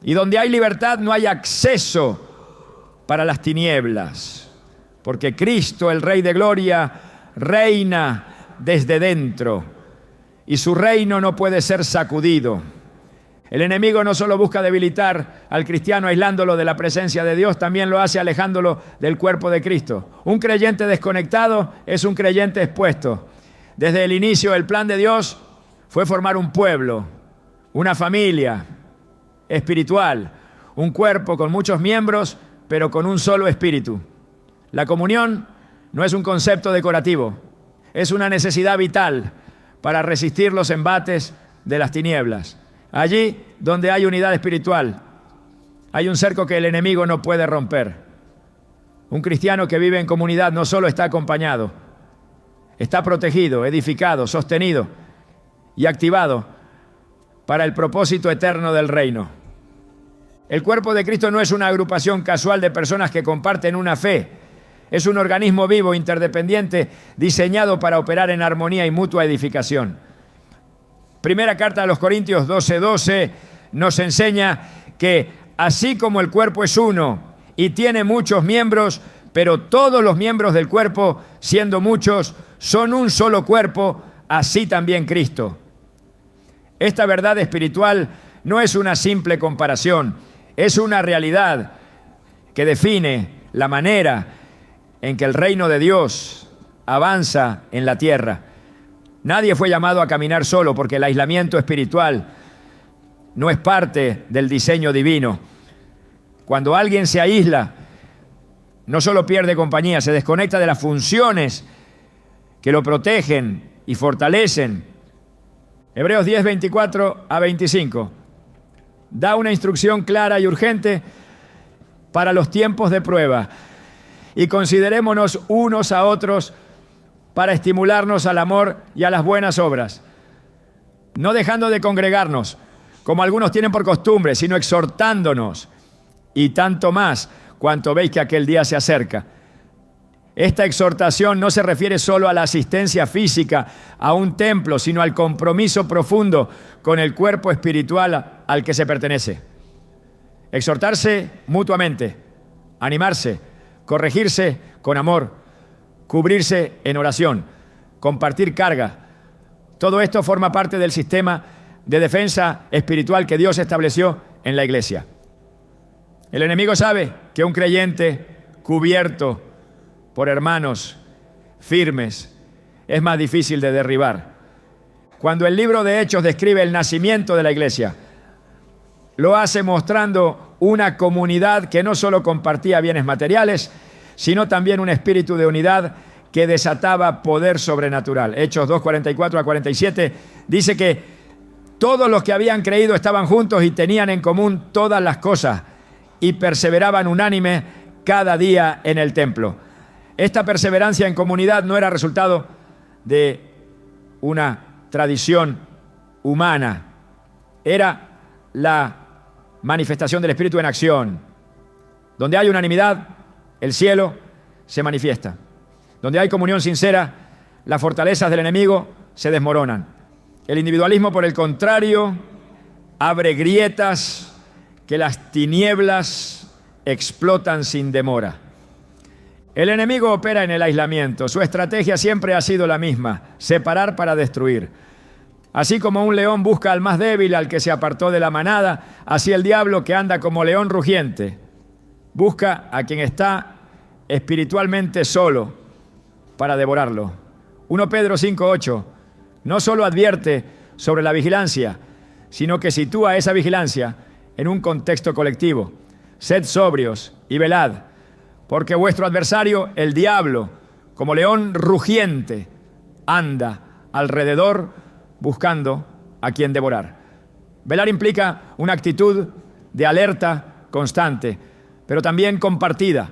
Y donde hay libertad, no hay acceso para las tinieblas. Porque Cristo, el Rey de Gloria, reina desde dentro. Y su reino no puede ser sacudido. El enemigo no solo busca debilitar al cristiano aislándolo de la presencia de Dios, también lo hace alejándolo del cuerpo de Cristo. Un creyente desconectado es un creyente expuesto. Desde el inicio, el plan de Dios fue formar un pueblo, una familia espiritual, un cuerpo con muchos miembros, pero con un solo espíritu. La comunión no es un concepto decorativo, es una necesidad vital para resistir los embates de las tinieblas. Allí donde hay unidad espiritual, hay un cerco que el enemigo no puede romper. Un cristiano que vive en comunidad no solo está acompañado, está protegido, edificado, sostenido y activado para el propósito eterno del reino. El cuerpo de Cristo no es una agrupación casual de personas que comparten una fe. Es un organismo vivo, interdependiente, diseñado para operar en armonía y mutua edificación. Primera carta a los Corintios 12:12 nos enseña que así como el cuerpo es uno y tiene muchos miembros, pero todos los miembros del cuerpo, siendo muchos, son un solo cuerpo, así también Cristo. Esta verdad espiritual no es una simple comparación, es una realidad que define la manera en que el reino de Dios avanza en la tierra. Nadie fue llamado a caminar solo, porque el aislamiento espiritual no es parte del diseño divino. Cuando alguien se aísla, no solo pierde compañía, se desconecta de las funciones que lo protegen y fortalecen. Hebreos 10, 24 a 25 da una instrucción clara y urgente para los tiempos de prueba. Y considerémonos unos a otros para estimularnos al amor y a las buenas obras, no dejando de congregarnos, como algunos tienen por costumbre, sino exhortándonos, y tanto más cuanto veis que aquel día se acerca. Esta exhortación no se refiere solo a la asistencia física a un templo, sino al compromiso profundo con el cuerpo espiritual al que se pertenece. Exhortarse mutuamente, animarse, corregirse con amor, cubrirse en oración, compartir carga. Todo esto forma parte del sistema de defensa espiritual que Dios estableció en la iglesia. El enemigo sabe que un creyente cubierto por hermanos firmes es más difícil de derribar. Cuando el libro de Hechos describe el nacimiento de la iglesia, lo hace mostrando una comunidad que no solo compartía bienes materiales, sino también un espíritu de unidad que desataba poder sobrenatural. Hechos 2, 44 a 47 dice que todos los que habían creído estaban juntos y tenían en común todas las cosas y perseveraban unánime cada día en el templo. Esta perseverancia en comunidad no era resultado de una tradición humana, era la manifestación del Espíritu en acción. Donde hay unanimidad, el cielo se manifiesta. Donde hay comunión sincera, las fortalezas del enemigo se desmoronan. El individualismo, por el contrario, abre grietas que las tinieblas explotan sin demora. El enemigo opera en el aislamiento. Su estrategia siempre ha sido la misma: separar para destruir. Así como un león busca al más débil, al que se apartó de la manada, así el diablo, que anda como león rugiente, busca a quien está espiritualmente solo para devorarlo. 1 Pedro 5:8 no solo advierte sobre la vigilancia, sino que sitúa esa vigilancia en un contexto colectivo. Sed sobrios y velad, porque vuestro adversario, el diablo, como león rugiente, anda alrededor buscando a quien devorar. Velar implica una actitud de alerta constante, pero también compartida,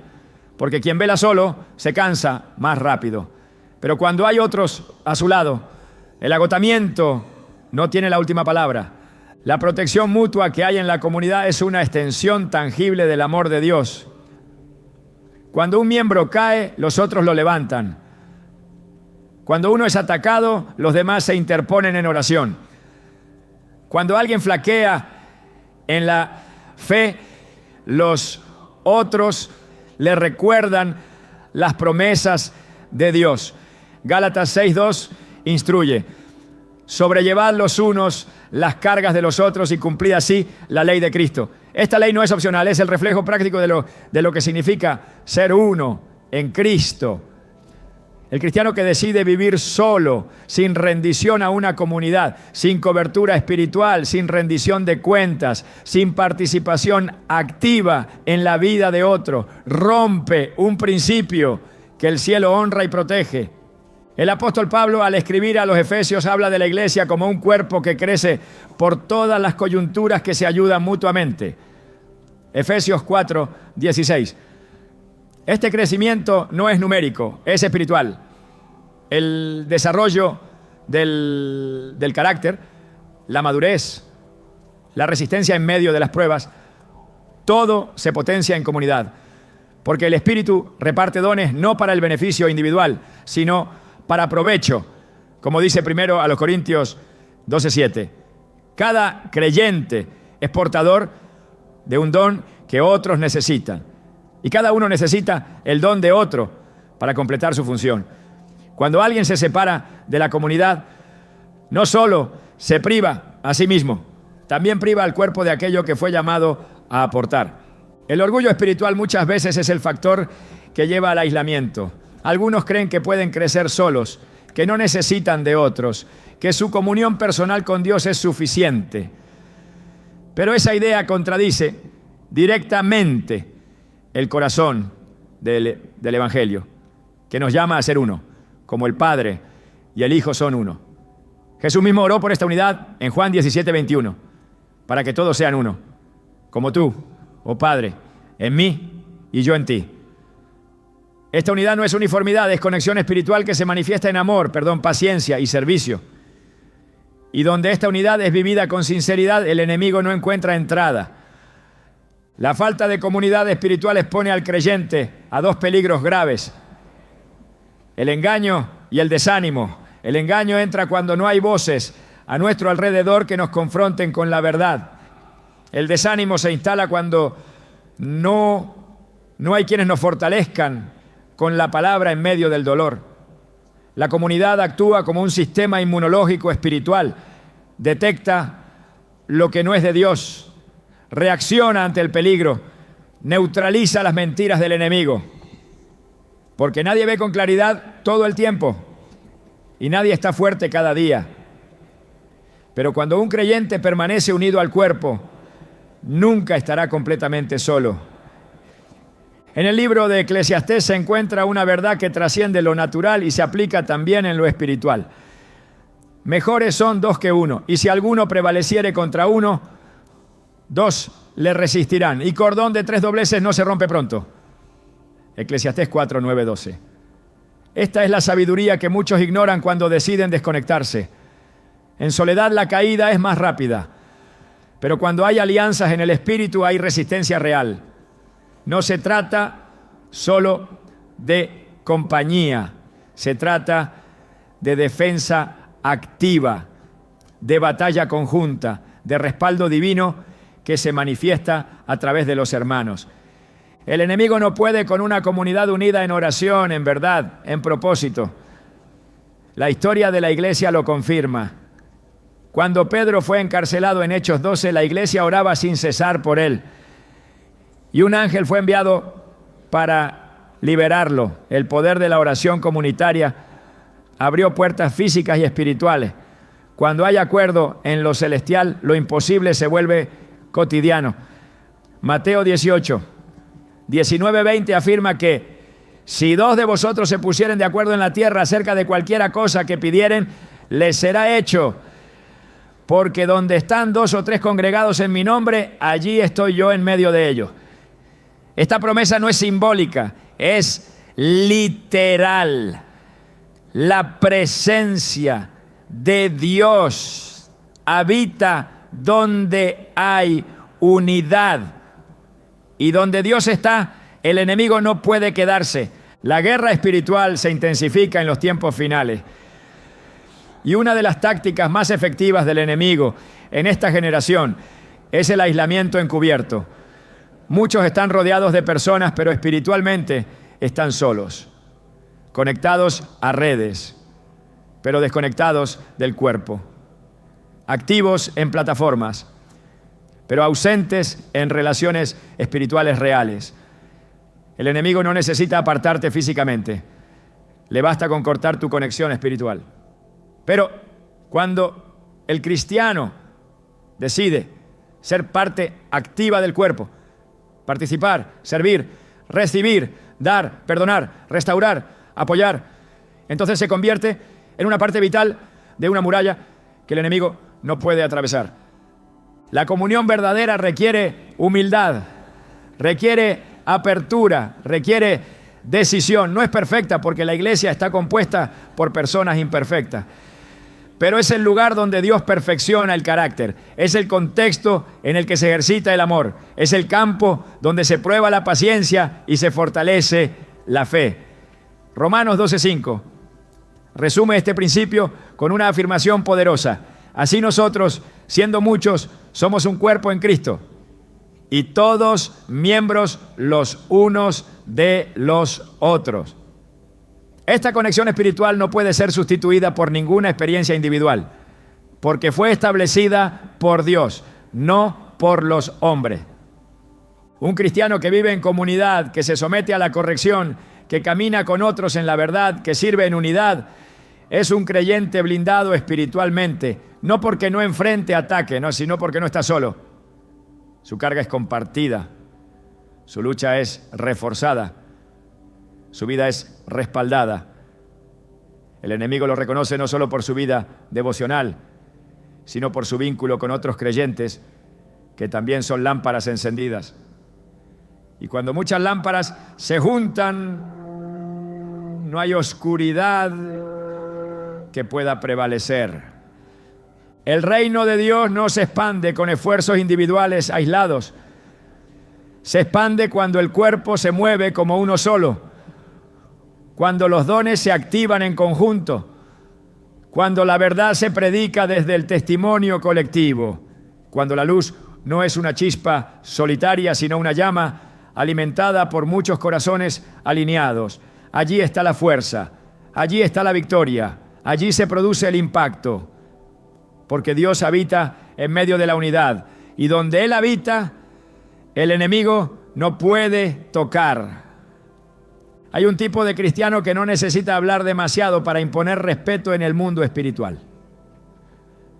porque quien vela solo se cansa más rápido. Pero cuando hay otros a su lado, el agotamiento no tiene la última palabra. La protección mutua que hay en la comunidad es una extensión tangible del amor de Dios. Cuando un miembro cae, los otros lo levantan. Cuando uno es atacado, los demás se interponen en oración. Cuando alguien flaquea en la fe, los otros le recuerdan las promesas de Dios. Gálatas 6:2 instruye: sobrellevad los unos las cargas de los otros y cumplid así la ley de Cristo. Esta ley no es opcional, es el reflejo práctico de lo que significa ser uno en Cristo. El cristiano que decide vivir solo, sin rendición a una comunidad, sin cobertura espiritual, sin rendición de cuentas, sin participación activa en la vida de otro, rompe un principio que el cielo honra y protege. El apóstol Pablo, al escribir a los Efesios, habla de la iglesia como un cuerpo que crece por todas las coyunturas que se ayudan mutuamente. Efesios 4:16. Este crecimiento no es numérico, es espiritual. El desarrollo del carácter, la madurez, la resistencia en medio de las pruebas, todo se potencia en comunidad. Porque el Espíritu reparte dones no para el beneficio individual, sino para provecho, como dice primero a los Corintios 12:7. Cada creyente es portador de un don que otros necesitan. Y cada uno necesita el don de otro para completar su función. Cuando alguien se separa de la comunidad, no solo se priva a sí mismo, también priva al cuerpo de aquello que fue llamado a aportar. El orgullo espiritual muchas veces es el factor que lleva al aislamiento. Algunos creen que pueden crecer solos, que no necesitan de otros, que su comunión personal con Dios es suficiente. Pero esa idea contradice directamente el corazón del Evangelio, que nos llama a ser uno, como el Padre y el Hijo son uno. Jesús mismo oró por esta unidad en Juan 17:21, para que todos sean uno, como tú, oh Padre, en mí y yo en ti. Esta unidad no es uniformidad, es conexión espiritual que se manifiesta en amor, paciencia y servicio. Y donde esta unidad es vivida con sinceridad, el enemigo no encuentra entrada. La falta de comunidad espiritual expone al creyente a dos peligros graves: el engaño y el desánimo. El engaño entra cuando no hay voces a nuestro alrededor que nos confronten con la verdad. El desánimo se instala cuando no hay quienes nos fortalezcan con la palabra en medio del dolor. La comunidad actúa como un sistema inmunológico espiritual. Detecta lo que no es de Dios, reacciona ante el peligro, neutraliza las mentiras del enemigo. Porque nadie ve con claridad todo el tiempo y nadie está fuerte cada día. Pero cuando un creyente permanece unido al cuerpo, nunca estará completamente solo. En el libro de Eclesiastés se encuentra una verdad que trasciende lo natural y se aplica también en lo espiritual. Mejores son dos que uno, y si alguno prevaleciere contra uno, dos le resistirán, y cordón de 3 dobleces no se rompe pronto. Eclesiastés 4, 9, 12. Esta es la sabiduría que muchos ignoran cuando deciden desconectarse. En soledad la caída es más rápida, pero cuando hay alianzas en el espíritu hay resistencia real. No se trata solo de compañía, se trata de defensa activa, de batalla conjunta, de respaldo divino que se manifiesta a través de los hermanos. El enemigo no puede con una comunidad unida en oración, en verdad, en propósito. La historia de la iglesia lo confirma. Cuando Pedro fue encarcelado en Hechos 12, la iglesia oraba sin cesar por él. Y un ángel fue enviado para liberarlo. El poder de la oración comunitaria abrió puertas físicas y espirituales. Cuando hay acuerdo en lo celestial, lo imposible se vuelve cotidiano. Mateo 18, 19-20 afirma que si 2 de vosotros se pusieren de acuerdo en la tierra acerca de cualquiera cosa que pidieren, les será hecho. Porque donde están 2 o 3 congregados en mi nombre, allí estoy yo en medio de ellos. Esta promesa no es simbólica, es literal. La presencia de Dios habita donde hay unidad. Y donde Dios está, el enemigo no puede quedarse. La guerra espiritual se intensifica en los tiempos finales. Y una de las tácticas más efectivas del enemigo en esta generación es el aislamiento encubierto. Muchos están rodeados de personas, pero espiritualmente están solos, conectados a redes, pero desconectados del cuerpo, activos en plataformas, pero ausentes en relaciones espirituales reales. El enemigo no necesita apartarte físicamente, le basta con cortar tu conexión espiritual. Pero cuando el cristiano decide ser parte activa del cuerpo, participar, servir, recibir, dar, perdonar, restaurar, apoyar, entonces se convierte en una parte vital de una muralla que el enemigo no puede atravesar. La comunión verdadera requiere humildad, requiere apertura, requiere decisión. No es perfecta porque la iglesia está compuesta por personas imperfectas. Pero es el lugar donde Dios perfecciona el carácter. Es el contexto en el que se ejercita el amor. Es el campo donde se prueba la paciencia y se fortalece la fe. Romanos 12:5 resume este principio con una afirmación poderosa. Así nosotros, siendo muchos, somos un cuerpo en Cristo y todos miembros los unos de los otros. Esta conexión espiritual no puede ser sustituida por ninguna experiencia individual, porque fue establecida por Dios, no por los hombres. Un cristiano que vive en comunidad, que se somete a la corrección, que camina con otros en la verdad, que sirve en unidad, es un creyente blindado espiritualmente, no porque no enfrente ataque, no, sino porque no está solo. Su carga es compartida, su lucha es reforzada, su vida es respaldada. El enemigo lo reconoce no solo por su vida devocional, sino por su vínculo con otros creyentes que también son lámparas encendidas. Y cuando muchas lámparas se juntan, no hay oscuridad que pueda prevalecer. El reino de Dios no se expande con esfuerzos individuales aislados. Se expande cuando el cuerpo se mueve como uno solo, cuando los dones se activan en conjunto, cuando la verdad se predica desde el testimonio colectivo, cuando la luz no es una chispa solitaria, sino una llama alimentada por muchos corazones alineados. Allí está la fuerza, allí está la victoria, allí se produce el impacto, porque Dios habita en medio de la unidad, y donde Él habita, el enemigo no puede tocar. Hay un tipo de cristiano que no necesita hablar demasiado para imponer respeto en el mundo espiritual.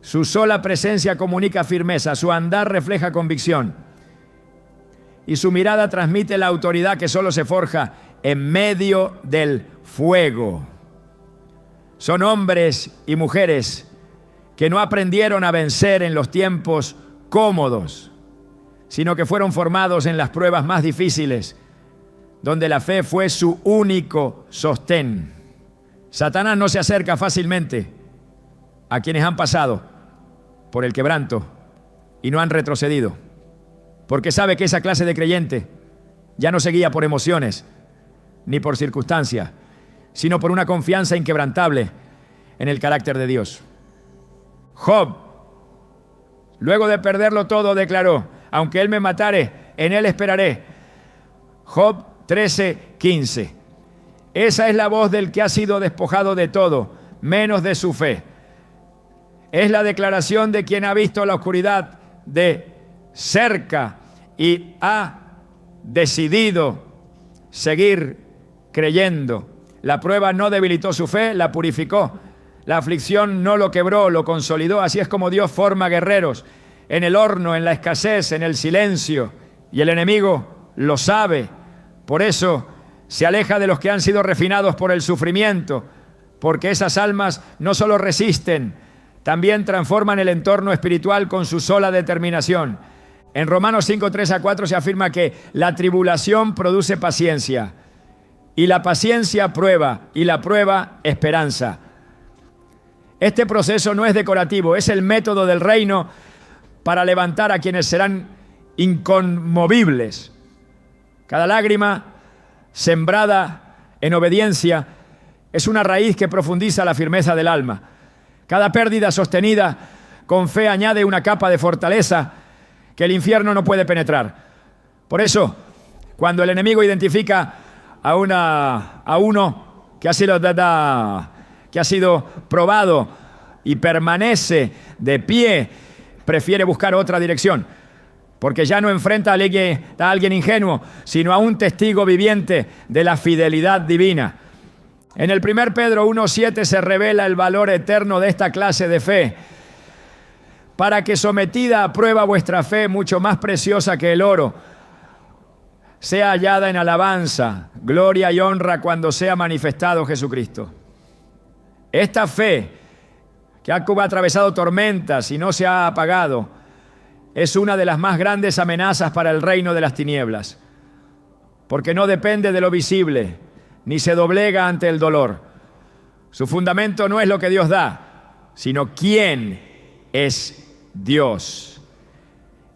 Su sola presencia comunica firmeza, su andar refleja convicción y su mirada transmite la autoridad que solo se forja en medio del fuego. Son hombres y mujeres que no aprendieron a vencer en los tiempos cómodos, sino que fueron formados en las pruebas más difíciles, donde la fe fue su único sostén. Satanás no se acerca fácilmente a quienes han pasado por el quebranto y no han retrocedido, porque sabe que esa clase de creyente ya no se guía por emociones ni por circunstancias, sino por una confianza inquebrantable en el carácter de Dios. Job, luego de perderlo todo, declaró: aunque él me matare, en él esperaré. Job 13:15. Esa es la voz del que ha sido despojado de todo, menos de su fe. Es la declaración de quien ha visto la oscuridad de cerca y ha decidido seguir creyendo. La prueba no debilitó su fe, la purificó. La aflicción no lo quebró, lo consolidó. Así es como Dios forma guerreros en el horno, en la escasez, en el silencio. Y el enemigo lo sabe. Por eso se aleja de los que han sido refinados por el sufrimiento, porque esas almas no solo resisten, también transforman el entorno espiritual con su sola determinación. En Romanos 5, 3-4 se afirma que la tribulación produce paciencia, y la paciencia prueba, y la prueba esperanza. Este proceso no es decorativo, es el método del reino para levantar a quienes serán inconmovibles. Cada lágrima sembrada en obediencia es una raíz que profundiza la firmeza del alma. Cada pérdida sostenida con fe añade una capa de fortaleza que el infierno no puede penetrar. Por eso, cuando el enemigo identifica a uno que ha sido probado y permanece de pie, prefiere buscar otra dirección, porque ya no enfrenta a alguien ingenuo, sino a un testigo viviente de la fidelidad divina. En el 1 Pedro 1:7 se revela el valor eterno de esta clase de fe, para que sometida a prueba vuestra fe, mucho más preciosa que el oro, sea hallada en alabanza, gloria y honra cuando sea manifestado Jesucristo. Esta fe, que ha atravesado tormentas y no se ha apagado, es una de las más grandes amenazas para el reino de las tinieblas, porque no depende de lo visible, ni se doblega ante el dolor. Su fundamento no es lo que Dios da, sino quién es Dios.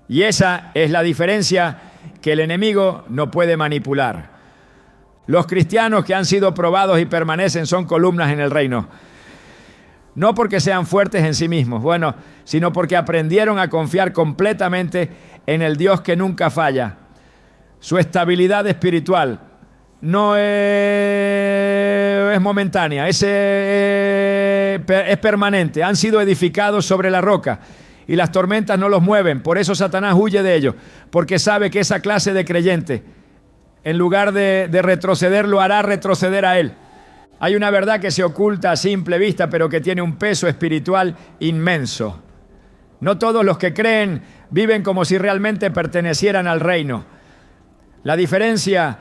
Y esa es la diferencia que el enemigo no puede manipular. Los cristianos que han sido probados y permanecen son columnas en el reino. No porque sean fuertes en sí mismos, sino porque aprendieron a confiar completamente en el Dios que nunca falla. Su estabilidad espiritual no es es momentánea, es permanente. Han sido edificados sobre la roca y las tormentas no los mueven. Por eso Satanás huye de ellos, porque sabe que esa clase de creyente, en lugar de retroceder, lo hará retroceder a él. Hay una verdad que se oculta a simple vista, pero que tiene un peso espiritual inmenso. No todos los que creen viven como si realmente pertenecieran al reino. La diferencia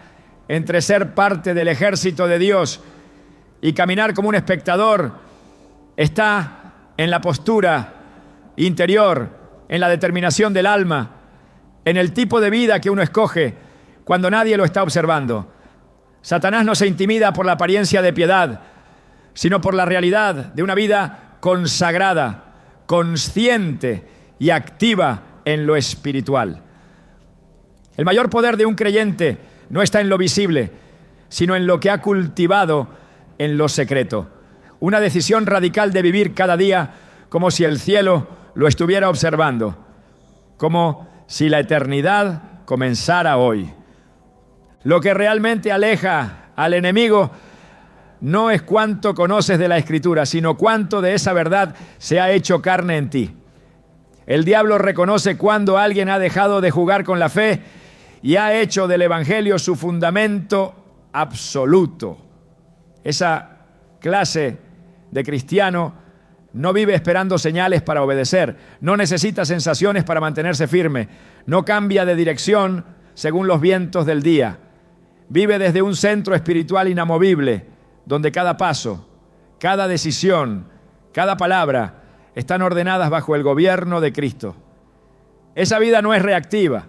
entre ser parte del ejército de Dios y caminar como un espectador está en la postura interior, en la determinación del alma, en el tipo de vida que uno escoge cuando nadie lo está observando. Satanás no se intimida por la apariencia de piedad, sino por la realidad de una vida consagrada, consciente y activa en lo espiritual. El mayor poder de un creyente no está en lo visible, sino en lo que ha cultivado en lo secreto. Una decisión radical de vivir cada día como si el cielo lo estuviera observando, como si la eternidad comenzara hoy. Lo que realmente aleja al enemigo no es cuánto conoces de la Escritura, sino cuánto de esa verdad se ha hecho carne en ti. El diablo reconoce cuando alguien ha dejado de jugar con la fe y ha hecho del Evangelio su fundamento absoluto. Esa clase de cristiano no vive esperando señales para obedecer, no necesita sensaciones para mantenerse firme, no cambia de dirección según los vientos del día. Vive desde un centro espiritual inamovible, donde cada paso, cada decisión, cada palabra están ordenadas bajo el gobierno de Cristo. Esa vida no es reactiva,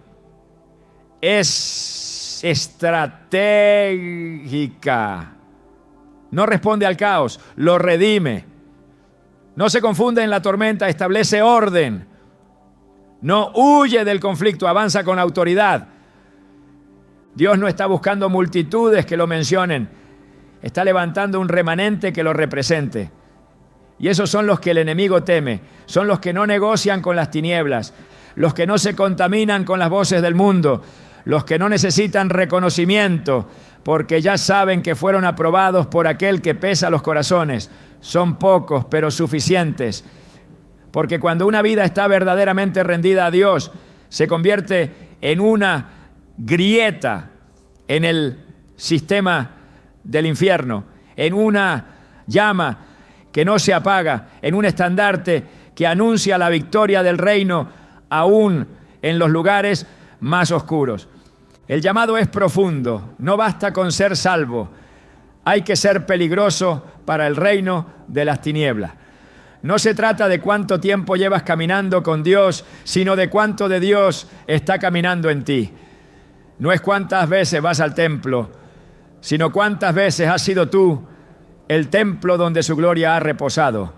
es estratégica. No responde al caos, lo redime. No se confunde en la tormenta, establece orden. No huye del conflicto, avanza con autoridad. Dios no está buscando multitudes que lo mencionen, está levantando un remanente que lo represente. Y esos son los que el enemigo teme, son los que no negocian con las tinieblas, los que no se contaminan con las voces del mundo, los que no necesitan reconocimiento, porque ya saben que fueron aprobados por aquel que pesa los corazones. Son pocos, pero suficientes. Porque cuando una vida está verdaderamente rendida a Dios, se convierte en una grieta en el sistema del infierno, en una llama que no se apaga, en un estandarte que anuncia la victoria del reino aún en los lugares más oscuros. El llamado es profundo, no basta con ser salvo, hay que ser peligroso para el reino de las tinieblas. No se trata de cuánto tiempo llevas caminando con Dios, sino de cuánto de Dios está caminando en ti. No es cuántas veces vas al templo, sino cuántas veces has sido tú el templo donde su gloria ha reposado.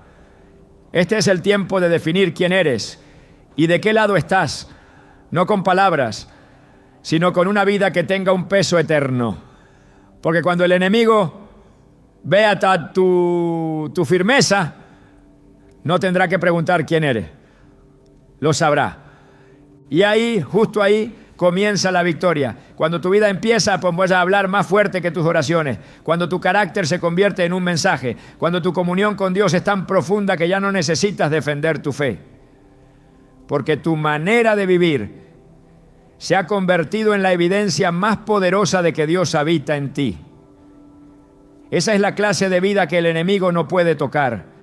Este es el tiempo de definir quién eres y de qué lado estás, no con palabras, sino con una vida que tenga un peso eterno. Porque cuando el enemigo vea tu firmeza, no tendrá que preguntar quién eres, lo sabrá. Y ahí, justo ahí, comienza la victoria. Cuando tu vida empieza, pues vas a hablar más fuerte que tus oraciones. Cuando tu carácter se convierte en un mensaje. Cuando tu comunión con Dios es tan profunda que ya no necesitas defender tu fe. Porque tu manera de vivir se ha convertido en la evidencia más poderosa de que Dios habita en ti. Esa es la clase de vida que el enemigo no puede tocar.